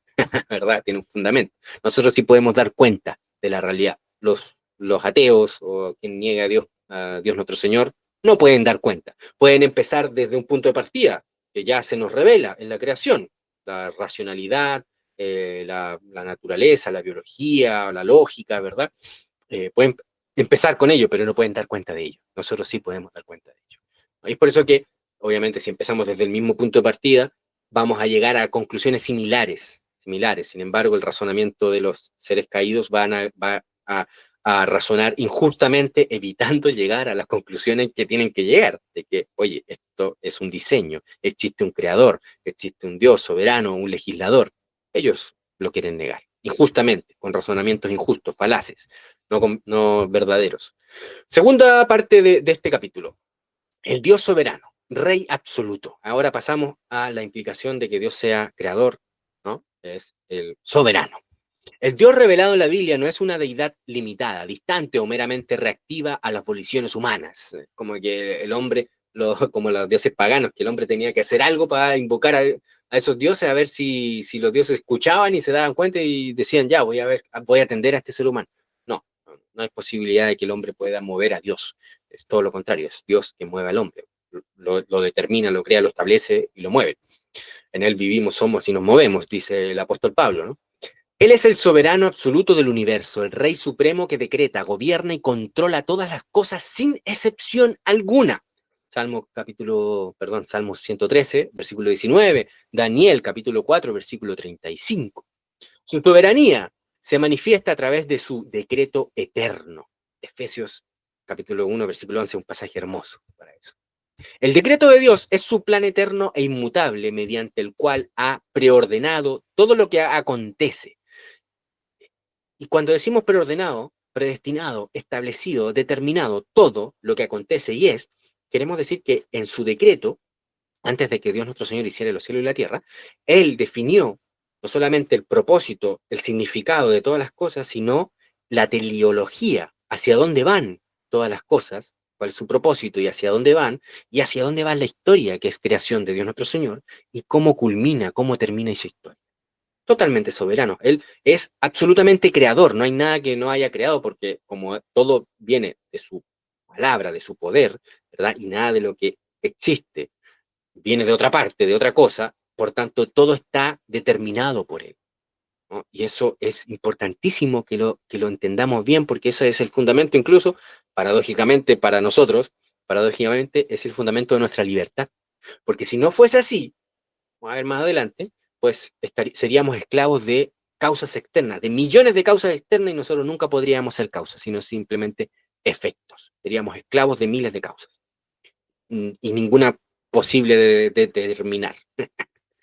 ¿verdad? Tiene un fundamento. Nosotros sí podemos dar cuenta de la realidad. Los ateos o quien niega a Dios nuestro Señor, no pueden dar cuenta. Pueden empezar desde un punto de partida que ya se nos revela en la creación, la racionalidad, la naturaleza, la biología, la lógica, ¿verdad? Pueden empezar con ello, pero no pueden dar cuenta de ello. Nosotros sí podemos dar cuenta de ello. Y es por eso que, obviamente, si empezamos desde el mismo punto de partida, vamos a llegar a conclusiones similares. Sin embargo, el razonamiento de los seres caídos va a razonar injustamente, evitando llegar a las conclusiones que tienen que llegar, de que, oye, esto es un diseño, existe un creador, existe un Dios soberano, un legislador. Ellos lo quieren negar, injustamente, con razonamientos injustos, falaces, no verdaderos. Segunda parte de este capítulo, el Dios soberano, rey absoluto. Ahora pasamos a la implicación de que Dios sea creador, ¿no? Es el soberano. El Dios revelado en la Biblia no es una deidad limitada, distante o meramente reactiva a las voliciones humanas, como que el hombre, como los dioses paganos, que el hombre tenía que hacer algo para invocar a esos dioses, a ver si los dioses escuchaban y se daban cuenta y decían, ya, voy a atender a este ser humano. No, no hay posibilidad de que el hombre pueda mover a Dios. Es todo lo contrario, es Dios que mueve al hombre. Lo determina, lo crea, lo establece y lo mueve. En él vivimos, somos y nos movemos, dice el apóstol Pablo, ¿no? Él es el soberano absoluto del universo, el rey supremo que decreta, gobierna y controla todas las cosas sin excepción alguna. Salmo 113, versículo 19, Daniel capítulo 4, versículo 35. Su soberanía se manifiesta a través de su decreto eterno. Efesios capítulo 1, versículo 11, un pasaje hermoso para eso. El decreto de Dios es su plan eterno e inmutable mediante el cual ha preordenado todo lo que acontece. Y cuando decimos preordenado, predestinado, establecido, determinado, todo lo que acontece y es, queremos decir que en su decreto, antes de que Dios nuestro Señor hiciera los cielos y la tierra, Él definió no solamente el propósito, el significado de todas las cosas, sino la teleología, hacia dónde van todas las cosas, cuál es su propósito y hacia dónde va la historia, que es creación de Dios nuestro Señor, y cómo culmina, cómo termina esa historia. Totalmente soberano. Él es absolutamente creador. No hay nada que no haya creado porque como todo viene de su palabra, de su poder, ¿verdad? Y nada de lo que existe viene de otra parte, de otra cosa. Por tanto, todo está determinado por él, ¿no? Y eso es importantísimo que lo entendamos bien porque eso es el fundamento incluso, paradójicamente para nosotros, paradójicamente es el fundamento de nuestra libertad. Porque si no fuese así, vamos a ver más adelante, pues seríamos esclavos de causas externas, de millones de causas externas y nosotros nunca podríamos ser causas, sino simplemente efectos. seríamos esclavos de miles de causas, y ninguna posible de determinar.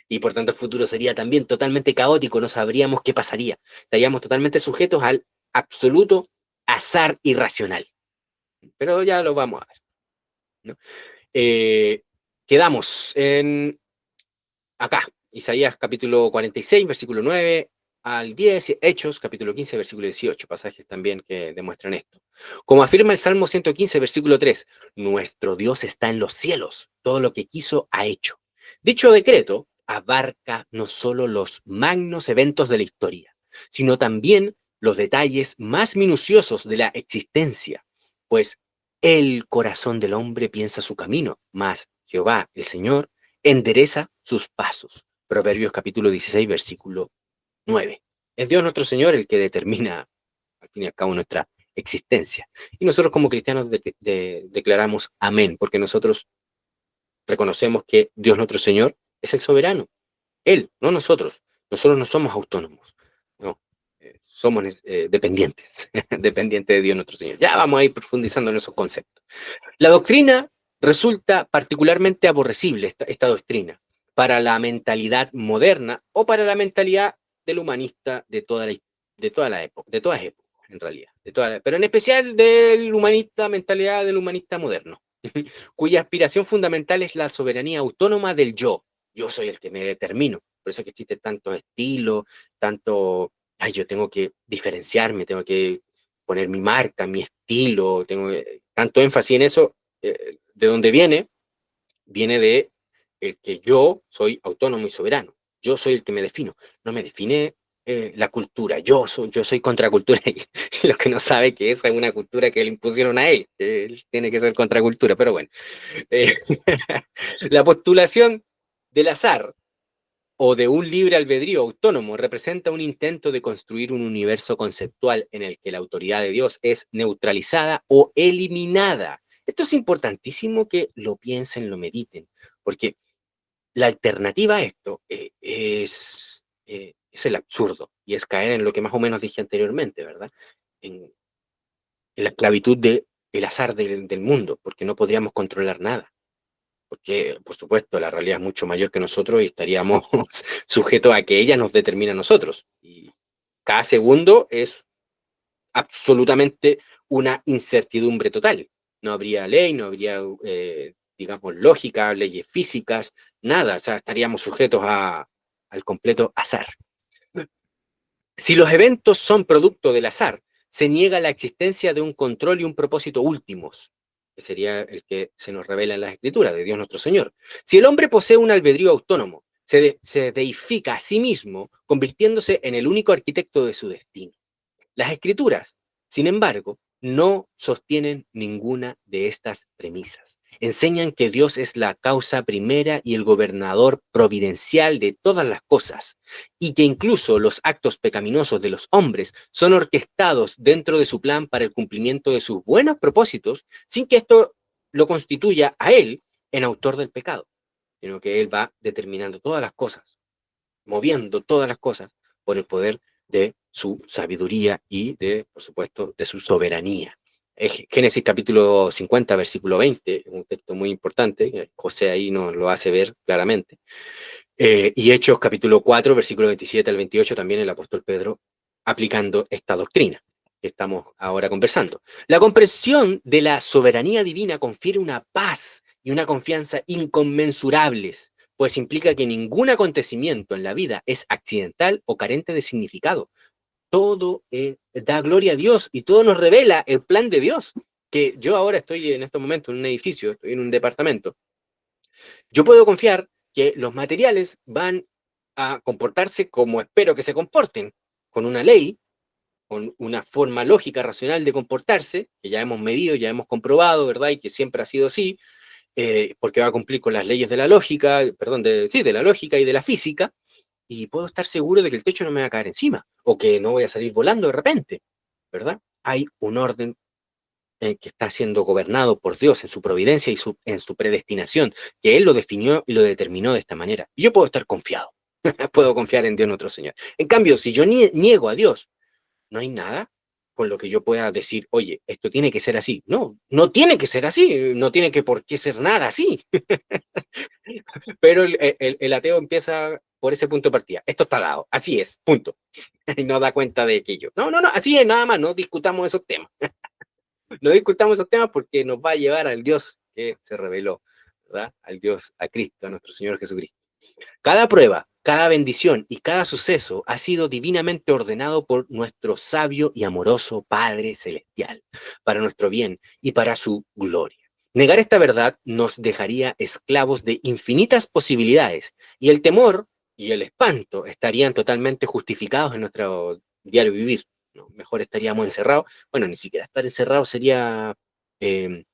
Y por tanto el futuro sería también totalmente caótico, no sabríamos qué pasaría. Estaríamos totalmente sujetos al absoluto azar irracional. Pero ya lo vamos a ver, ¿no? Eh, Quedamos en acá, Isaías capítulo 46, versículo 9 al 10, Hechos capítulo 15, versículo 18, pasajes también que demuestran esto. Como afirma el Salmo 115, versículo 3, nuestro Dios está en los cielos, todo lo que quiso ha hecho. Dicho decreto abarca no solo los magnos eventos de la historia, sino también los detalles más minuciosos de la existencia, pues el corazón del hombre piensa su camino, mas Jehová, el Señor, endereza sus pasos. Proverbios capítulo 16, versículo 9. Es Dios nuestro Señor el que determina, al fin y al cabo, nuestra existencia. Y nosotros como cristianos declaramos amén, porque nosotros reconocemos que Dios nuestro Señor es el soberano. Él, no nosotros. Nosotros no somos autónomos. No, somos dependientes, dependientes de Dios nuestro Señor. Ya vamos a ir profundizando en esos conceptos. La doctrina resulta particularmente aborrecible, esta doctrina, para la mentalidad moderna o para la mentalidad del humanista de toda la época, de todas épocas, en realidad. Pero en especial del humanista, mentalidad del humanista moderno, cuya aspiración fundamental es la soberanía autónoma del yo. Yo soy el que me determino. Por eso es que existe tanto estilo, tanto, ay, yo tengo que diferenciarme, tengo que poner mi marca, mi estilo, tengo tanto énfasis en eso. ¿De dónde viene? Viene de el que yo soy autónomo y soberano. Yo soy el que me defino. No me define la cultura. Yo soy contracultura. Y lo que no sabe que esa es una cultura que le impusieron a él. Él tiene que ser contracultura, pero bueno. Eh, la postulación del azar o de un libre albedrío autónomo representa un intento de construir un universo conceptual en el que la autoridad de Dios es neutralizada o eliminada. Esto es importantísimo que lo piensen, lo mediten, porque la alternativa a esto es el absurdo y es caer en lo que más o menos dije anteriormente, ¿verdad? En la esclavitud del azar del mundo, porque no podríamos controlar nada. Porque, por supuesto, la realidad es mucho mayor que nosotros y estaríamos sujetos a que ella nos determina a nosotros. Y cada segundo es absolutamente una incertidumbre total. No habría ley, no habría, digamos, lógica, leyes físicas, nada. O sea, estaríamos sujetos al completo azar. Si los eventos son producto del azar, se niega la existencia de un control y un propósito últimos, que sería el que se nos revela en las Escrituras de Dios nuestro Señor. Si el hombre posee un albedrío autónomo, se deifica a sí mismo, convirtiéndose en el único arquitecto de su destino. Las Escrituras, sin embargo, no sostienen ninguna de estas premisas. Enseñan que Dios es la causa primera y el gobernador providencial de todas las cosas, y que incluso los actos pecaminosos de los hombres son orquestados dentro de su plan para el cumplimiento de sus buenos propósitos, sin que esto lo constituya a él en autor del pecado, sino que él va determinando todas las cosas, moviendo todas las cosas por el poder de su sabiduría y de, por supuesto, de su soberanía. Génesis capítulo 50, versículo 20, un texto muy importante, José ahí nos lo hace ver claramente. Y Hechos capítulo 4, versículo 27 al 28, también el apóstol Pedro aplicando esta doctrina que estamos ahora conversando. La comprensión de la soberanía divina confiere una paz y una confianza inconmensurables, pues implica que ningún acontecimiento en la vida es accidental o carente de significado. Todo da gloria a Dios y todo nos revela el plan de Dios. Que yo ahora estoy en este momento en un edificio, estoy en un departamento. Yo puedo confiar que los materiales van a comportarse como espero que se comporten, con una ley, con una forma lógica, racional de comportarse, que ya hemos medido, ya hemos comprobado, ¿verdad? Y que siempre ha sido así, porque va a cumplir con las leyes de la lógica, perdón, de la lógica y de la física, y puedo estar seguro de que el techo no me va a caer encima, o que no voy a salir volando de repente, ¿verdad? Hay un orden que está siendo gobernado por Dios en su providencia y en su predestinación, que Él lo definió y lo determinó de esta manera. Y yo puedo estar confiado, puedo confiar en Dios nuestro Señor. En cambio, si yo niego a Dios, no hay nada con lo que yo pueda decir, oye, esto tiene que ser así. No, no tiene que ser así, no tiene que por qué ser nada así. Pero el ateo empieza por ese punto de partida. Esto está dado, así es, punto. Y no da cuenta de aquello. No, no, no, así es, nada más, no discutamos esos temas. No discutamos esos temas porque nos va a llevar al Dios que se reveló, ¿verdad? Al Dios, a Cristo, a nuestro Señor Jesucristo. Cada prueba, cada bendición y cada suceso ha sido divinamente ordenado por nuestro sabio y amoroso Padre Celestial, para nuestro bien y para su gloria. Negar esta verdad nos dejaría esclavos de infinitas posibilidades y el temor y el espanto estarían totalmente justificados en nuestro diario vivir, ¿no? Mejor estaríamos encerrados. Bueno, ni siquiera estar encerrados eh,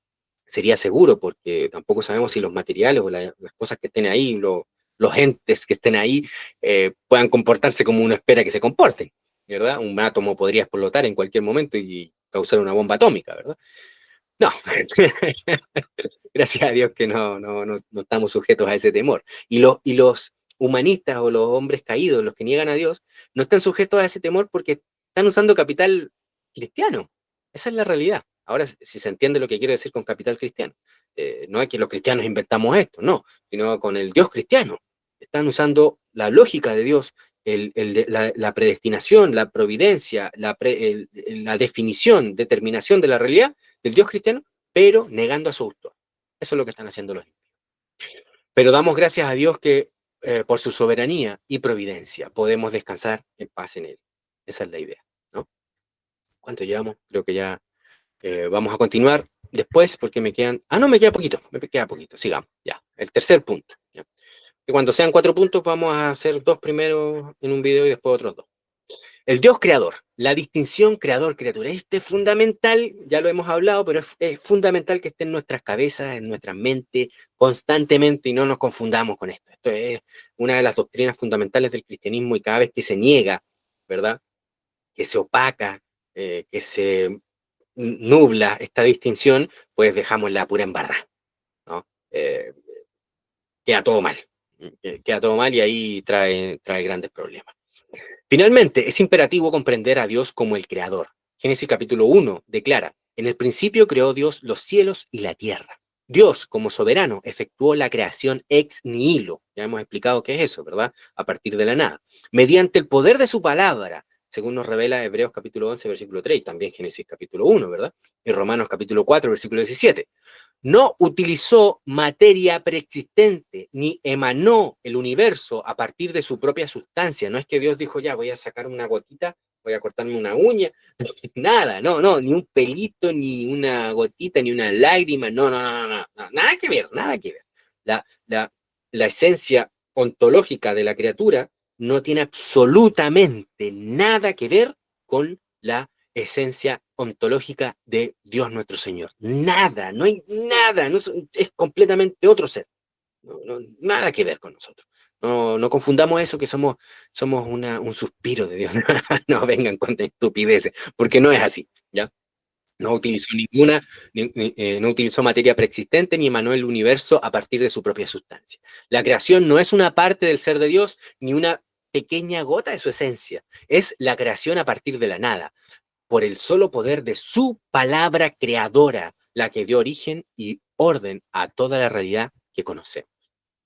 sería seguro, porque tampoco sabemos si los materiales o las cosas que estén ahí, los entes que estén ahí, puedan comportarse como uno espera que se comporten, ¿verdad? Un átomo podría explotar en cualquier momento y causar una bomba atómica, ¿verdad? No, gracias a Dios que no estamos sujetos a ese temor. Y los humanistas o los hombres caídos, los que niegan a Dios, no están sujetos a ese temor porque están usando capital cristiano. Esa es la realidad. Ahora, si se entiende lo que quiero decir con capital cristiano, no es que los cristianos inventamos esto, no, sino con el Dios cristiano. Están usando la lógica de Dios, la predestinación, la providencia, la definición, determinación de la realidad del Dios cristiano, pero negando a su autor. Eso es lo que están haciendo los impíos. Pero damos gracias a Dios que por su soberanía y providencia podemos descansar en paz en Él. Esa es la idea, ¿no? ¿Cuánto llevamos? Creo que ya vamos a continuar después porque me quedan... Ah, no, me queda poquito, sigamos, ya. El tercer punto, ¿ya? Que cuando sean 4 puntos vamos a hacer 2 primero en un video y después otros 2. El Dios creador, la distinción creador-criatura. Este es fundamental, ya lo hemos hablado, pero es fundamental que esté en nuestras cabezas, en nuestras mentes, constantemente, y no nos confundamos con esto. Esto es una de las doctrinas fundamentales del cristianismo y cada vez que se niega, ¿verdad? Que se opaca, que se nubla esta distinción, pues dejamos la pura embarrada, ¿no? Queda todo mal. Queda todo mal y ahí trae grandes problemas. Finalmente, es imperativo comprender a Dios como el creador. Génesis capítulo 1 declara, en el principio creó Dios los cielos y la tierra. Dios, como soberano, efectuó la creación ex nihilo. Ya hemos explicado qué es eso, ¿verdad? A partir de la nada. Mediante el poder de su palabra, según nos revela Hebreos capítulo 11, versículo 3, y también Génesis capítulo 1, ¿verdad? Y Romanos capítulo 4, versículo 17. No utilizó materia preexistente, ni emanó el universo a partir de su propia sustancia. No es que Dios dijo, ya, voy a sacar una gotita, voy a cortarme una uña, nada, no, ni un pelito, ni una gotita, ni una lágrima, no, nada que ver, nada que ver. La, la, la esencia ontológica de la criatura no tiene absolutamente nada que ver con la esencia ontológica de Dios nuestro Señor. Nada, no hay nada, no, es completamente otro ser. Nada que ver con nosotros. No confundamos eso que somos un suspiro de Dios. No vengan con estupideces, porque no es así, ¿ya? No utilizó no utilizó materia preexistente ni emanó el universo a partir de su propia sustancia. La creación no es una parte del ser de Dios ni una pequeña gota de su esencia. Es la creación a partir de la nada, por el solo poder de su palabra creadora, la que dio origen y orden a toda la realidad que conocemos.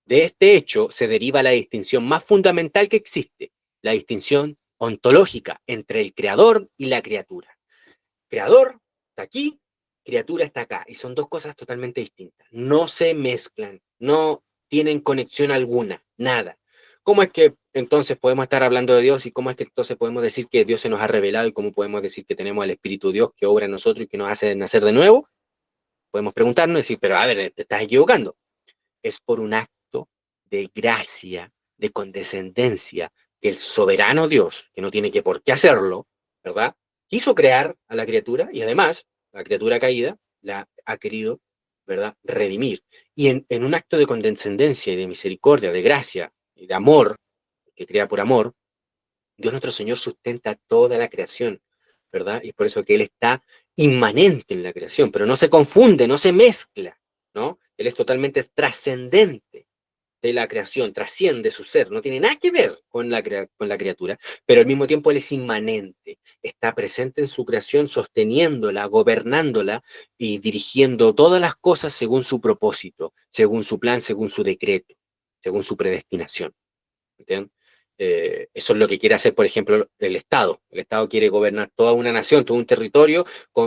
De este hecho se deriva la distinción más fundamental que existe, la distinción ontológica entre el creador y la criatura. Creador está aquí, criatura está acá, y son dos cosas totalmente distintas. No se mezclan, no tienen conexión alguna, nada. ¿Cómo es que entonces podemos estar hablando de Dios y cómo es que entonces podemos decir que Dios se nos ha revelado y cómo podemos decir que tenemos al Espíritu de Dios que obra en nosotros y que nos hace nacer de nuevo? Podemos preguntarnos y decir, pero a ver, te estás equivocando. Es por un acto de gracia, de condescendencia, que el soberano Dios, que no tiene que por qué hacerlo, ¿verdad? Quiso crear a la criatura y además la criatura caída la ha querido, ¿verdad?, redimir. Y en un acto de condescendencia y de misericordia, de gracia y de amor, que crea por amor, Dios nuestro Señor sustenta toda la creación, ¿verdad? Y por eso que Él está inmanente en la creación, pero no se confunde, no se mezcla, ¿no? Él es totalmente trascendente. de la creación, trasciende su ser, no tiene nada que ver con con la criatura, pero al mismo tiempo Él es inmanente, está presente en su creación, sosteniéndola, gobernándola y dirigiendo todas las cosas según su propósito, según su plan, según su decreto, según su predestinación. ¿Entienden? Eso es lo que quiere hacer, por ejemplo, el Estado. El Estado quiere gobernar toda una nación, todo un territorio,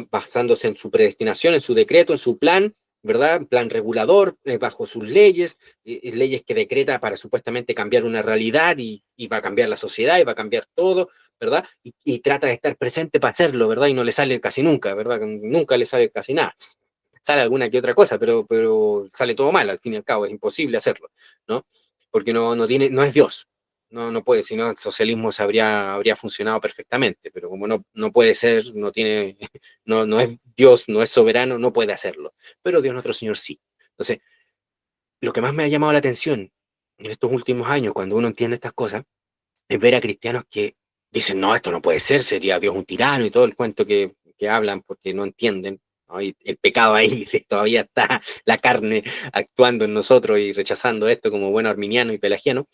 basándose en su predestinación, en su decreto, en su plan, ¿verdad? Plan regulador, bajo sus leyes, leyes que decreta para supuestamente cambiar una realidad y va a cambiar la sociedad y va a cambiar todo, ¿verdad? Y trata de estar presente para hacerlo, ¿verdad? Y no le sale casi nunca, ¿verdad? Nunca le sale casi nada. Sale alguna que otra cosa, pero sale todo mal, al fin y al cabo, es imposible hacerlo, ¿no? Porque no tiene, no es Dios, no puede, si no el socialismo habría funcionado perfectamente, pero como no puede ser, no tiene, no es Dios, no es soberano, no puede hacerlo. Pero Dios nuestro Señor sí. Entonces, lo que más me ha llamado la atención en estos últimos años, cuando uno entiende estas cosas, es ver a cristianos que dicen, no, esto no puede ser, sería Dios un tirano y todo el cuento que hablan porque no entienden, ¿no? Y el pecado ahí todavía está la carne actuando en nosotros y rechazando esto como bueno arminiano y pelagiano,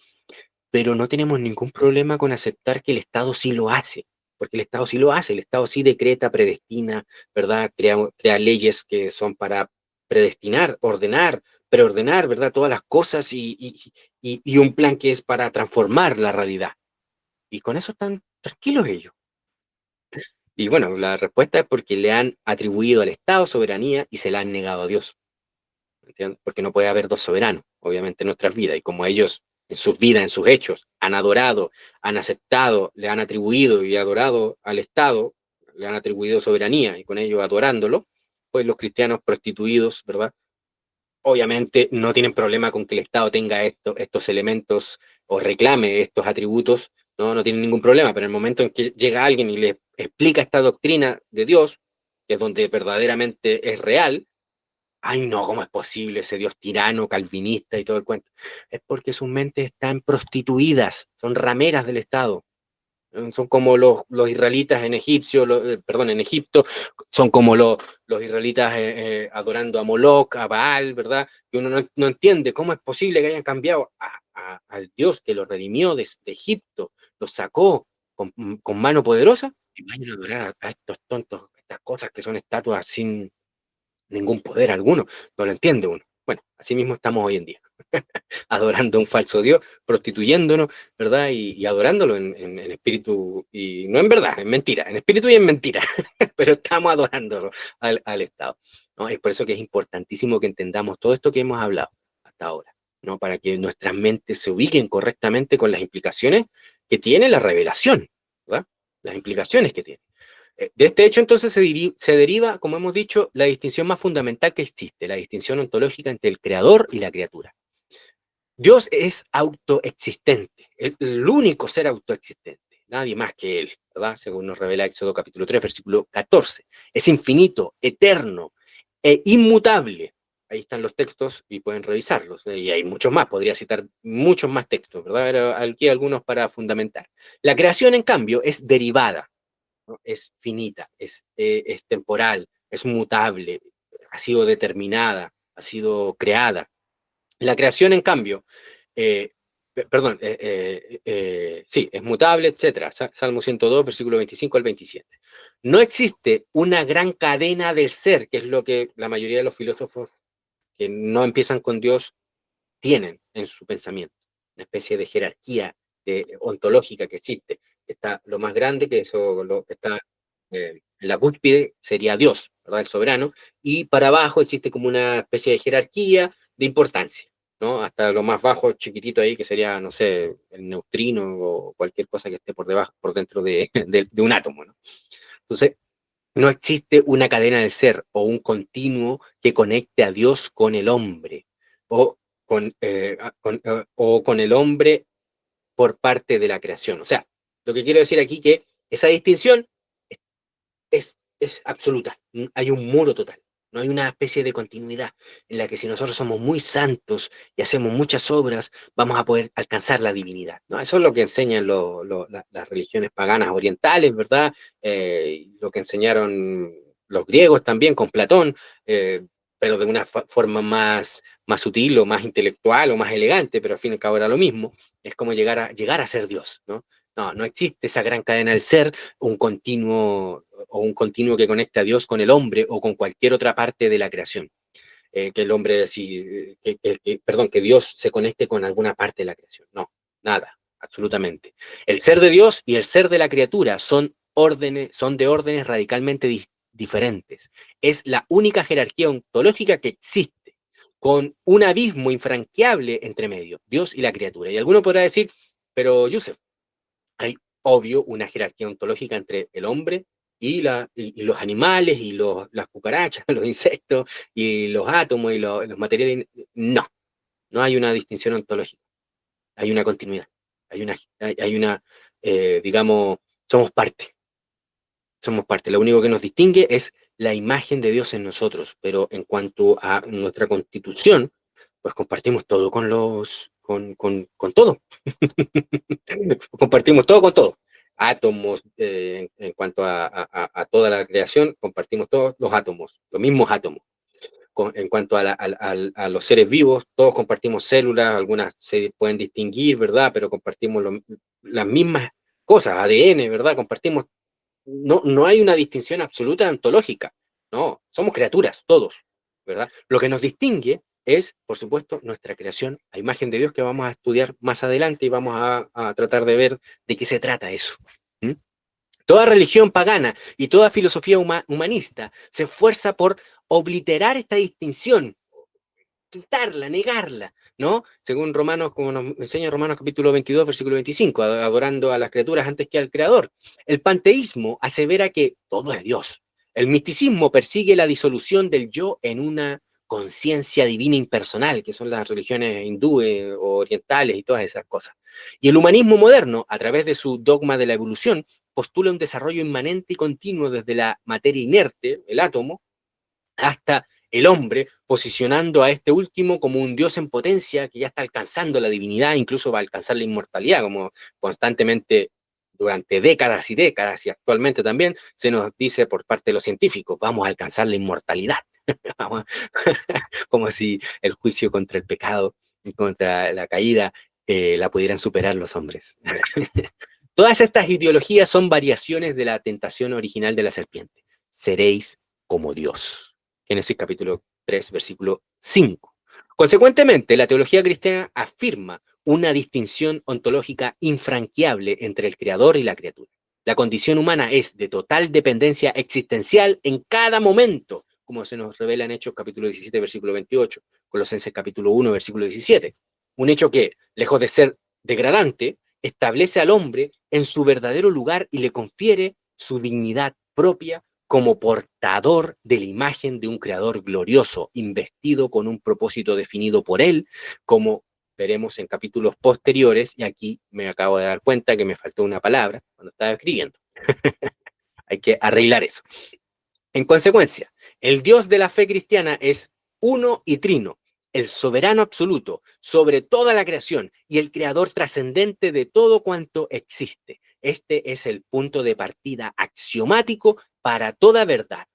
pero no tenemos ningún problema con aceptar que el Estado sí lo hace, porque el Estado sí lo hace, el Estado sí decreta, predestina, ¿verdad? Crea leyes que son para predestinar, ordenar, preordenar, ¿verdad? Todas las cosas y un plan que es para transformar la realidad. Y con eso están tranquilos ellos. Y bueno, la respuesta es porque le han atribuido al Estado soberanía y se la han negado a Dios. ¿Entiendes? Porque no puede haber dos soberanos, obviamente, en nuestras vidas. Y como ellos, en sus vidas, en sus hechos, han adorado, han aceptado, le han atribuido y adorado al Estado, le han atribuido soberanía y con ello adorándolo, pues los cristianos prostituidos, ¿verdad? Obviamente no tienen problema con que el Estado tenga estos elementos o reclame estos atributos, no tienen ningún problema, pero en el momento en que llega alguien y le explica esta doctrina de Dios, que es donde verdaderamente es real, ay no, ¿cómo es posible ese Dios tirano, calvinista y todo el cuento? Es porque sus mentes están prostituidas, son rameras del Estado. Son como los israelitas en perdón, en Egipto, son como los israelitas adorando a Moloch, a Baal, ¿verdad? Que uno no entiende cómo es posible que hayan cambiado al Dios que los redimió de Egipto, los sacó con mano poderosa, y vayan a adorar a estos tontos, estas cosas que son estatuas sin ningún poder alguno. No lo entiende uno. Bueno, así mismo estamos hoy en día adorando a un falso Dios, prostituyéndonos, ¿verdad? Y adorándolo en espíritu, y no en verdad, en mentira, en espíritu y en mentira, pero estamos adorándolo al Estado, ¿no? Es por eso que es importantísimo que entendamos todo esto que hemos hablado hasta ahora, ¿no? Para que nuestras mentes se ubiquen correctamente con las implicaciones que tiene la revelación, ¿verdad? Las implicaciones que tiene. De este hecho, entonces, se deriva, como hemos dicho, la distinción más fundamental que existe, la distinción ontológica entre el creador y la criatura. Dios es autoexistente, el único ser autoexistente, nadie más que Él, ¿verdad? Según nos revela Éxodo capítulo 3, versículo 14. Es infinito, eterno e inmutable. Ahí están los textos y pueden revisarlos. Y hay muchos más, podría citar muchos más textos, ¿verdad? Pero aquí algunos para fundamentar. La creación, en cambio, es derivada, ¿no? Es finita, es temporal, es mutable, ha sido determinada, ha sido creada. La creación, en cambio, eh, perdón, sí, es mutable, etcétera. Salmo 102, versículo 25 al 27. No existe una gran cadena del ser, que es lo que la mayoría de los filósofos que no empiezan con Dios tienen en su pensamiento, una especie de jerarquía ontológica que existe. Está lo más grande, que eso lo que está en la cúspide sería Dios, ¿verdad? El soberano, y para abajo existe como una especie de jerarquía de importancia, ¿no? Hasta lo más bajo, chiquitito ahí, que sería, no sé, el neutrino o cualquier cosa que esté por debajo, por dentro de un átomo, ¿no? Entonces, no existe una cadena del ser o un continuo que conecte a Dios con el hombre o o con el hombre por parte de la creación. O sea, lo que quiero decir aquí que esa distinción es absoluta. Hay un muro total. No hay una especie de continuidad en la que si nosotros somos muy santos y hacemos muchas obras, vamos a poder alcanzar la divinidad, ¿no? Eso es lo que enseñan las religiones paganas orientales, ¿verdad? Lo que enseñaron los griegos también con Platón. pero de una forma más sutil o más intelectual o más elegante, pero al fin y al cabo era lo mismo. Es como llegar a ser Dios, ¿no? No, no existe esa gran cadena del ser, un continuo o un continuo que conecta a Dios con el hombre o con cualquier otra parte de la creación. Que el hombre, sí, perdón, que Dios se conecte con alguna parte de la creación. No, nada, absolutamente. El ser de Dios y el ser de la criatura son de órdenes radicalmente diferentes. Es la única jerarquía ontológica que existe, con un abismo infranqueable entre medio, Dios y la criatura. Y alguno podrá decir, pero Yusef, hay obvio una jerarquía ontológica entre el hombre y los animales y las cucarachas, los insectos y los átomos y los materiales. No, no hay una distinción ontológica, hay una continuidad, digamos, somos parte, somos parte. Lo único que nos distingue es la imagen de Dios en nosotros, pero en cuanto a nuestra constitución, pues compartimos todo con todo. Compartimos todo con todo. Átomos, en cuanto a toda la creación, compartimos todos los átomos, los mismos átomos. En cuanto a los seres vivos, todos compartimos células, algunas se pueden distinguir, ¿verdad? Pero compartimos las mismas cosas, ADN, ¿verdad? Compartimos, no hay una distinción absoluta ontológica, no, somos criaturas, todos, ¿verdad? Lo que nos distingue es, por supuesto, nuestra creación a imagen de Dios, que vamos a estudiar más adelante y vamos a tratar de ver de qué se trata eso. ¿Mm? Toda religión pagana y toda filosofía humanista se esfuerza por obliterar esta distinción, quitarla, negarla, ¿no? Según Romanos, como nos enseña Romanos capítulo 22, versículo 25, adorando a las criaturas antes que al Creador. El panteísmo asevera que todo es Dios. El misticismo persigue la disolución del yo en una conciencia divina impersonal, que son las religiones hindúes o orientales y todas esas cosas. Y el humanismo moderno, a través de su dogma de la evolución, postula un desarrollo inmanente y continuo desde la materia inerte, el átomo, hasta el hombre, posicionando a este último como un dios en potencia que ya está alcanzando la divinidad, incluso va a alcanzar la inmortalidad, como constantemente durante décadas y décadas, y actualmente también se nos dice por parte de los científicos, vamos a alcanzar la inmortalidad, como si el juicio contra el pecado y contra la caída la pudieran superar los hombres. Todas estas ideologías son variaciones de la tentación original de la serpiente. Seréis como Dios. Génesis capítulo 3, versículo 5. Consecuentemente, la teología cristiana afirma una distinción ontológica infranqueable entre el creador y la criatura. La condición humana es de total dependencia existencial en cada momento, como se nos revela en Hechos capítulo 17, versículo 28, Colosenses capítulo 1, versículo 17. Un hecho que, lejos de ser degradante, establece al hombre en su verdadero lugar y le confiere su dignidad propia como portador de la imagen de un creador glorioso, investido con un propósito definido por él, como veremos en capítulos posteriores, y aquí me acabo de dar cuenta que me faltó una palabra cuando estaba escribiendo. Hay que arreglar eso. En consecuencia, el Dios de la fe cristiana es uno y trino, el soberano absoluto sobre toda la creación y el creador trascendente de todo cuanto existe. Este es el punto de partida axiomático para toda verdad,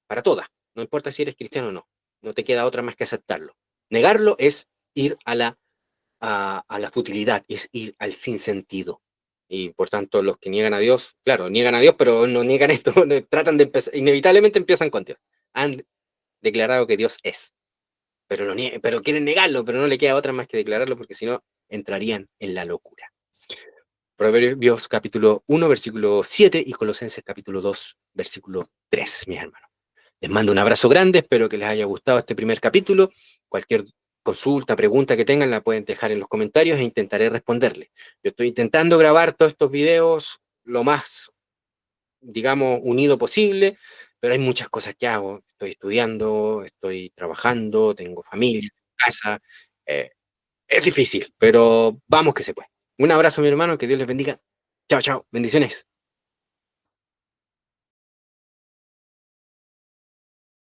para toda. No importa si eres cristiano o no, no te queda otra más que aceptarlo. Negarlo es ir a la futilidad, es ir al sinsentido. Y por tanto, los que niegan a Dios, claro, niegan a Dios, pero no niegan esto, tratan de empezar, inevitablemente empiezan con Dios. Han declarado que Dios es, pero quieren negarlo, pero no le queda otra más que declararlo, porque si no, entrarían en la locura. Proverbios capítulo 1, versículo 7 y Colosenses capítulo 2, versículo 3, mis hermanos. Les mando un abrazo grande, espero que les haya gustado este primer capítulo. Cualquier consulta, pregunta que tengan, la pueden dejar en los comentarios e intentaré responderles. Yo estoy intentando grabar todos estos videos lo más, digamos, unido posible, pero hay muchas cosas que hago. Estoy estudiando, estoy trabajando, tengo familia, casa. eh, es difícil, pero vamos que se puede. Un abrazo, mi hermano, que Dios les bendiga. Chao, chao, bendiciones.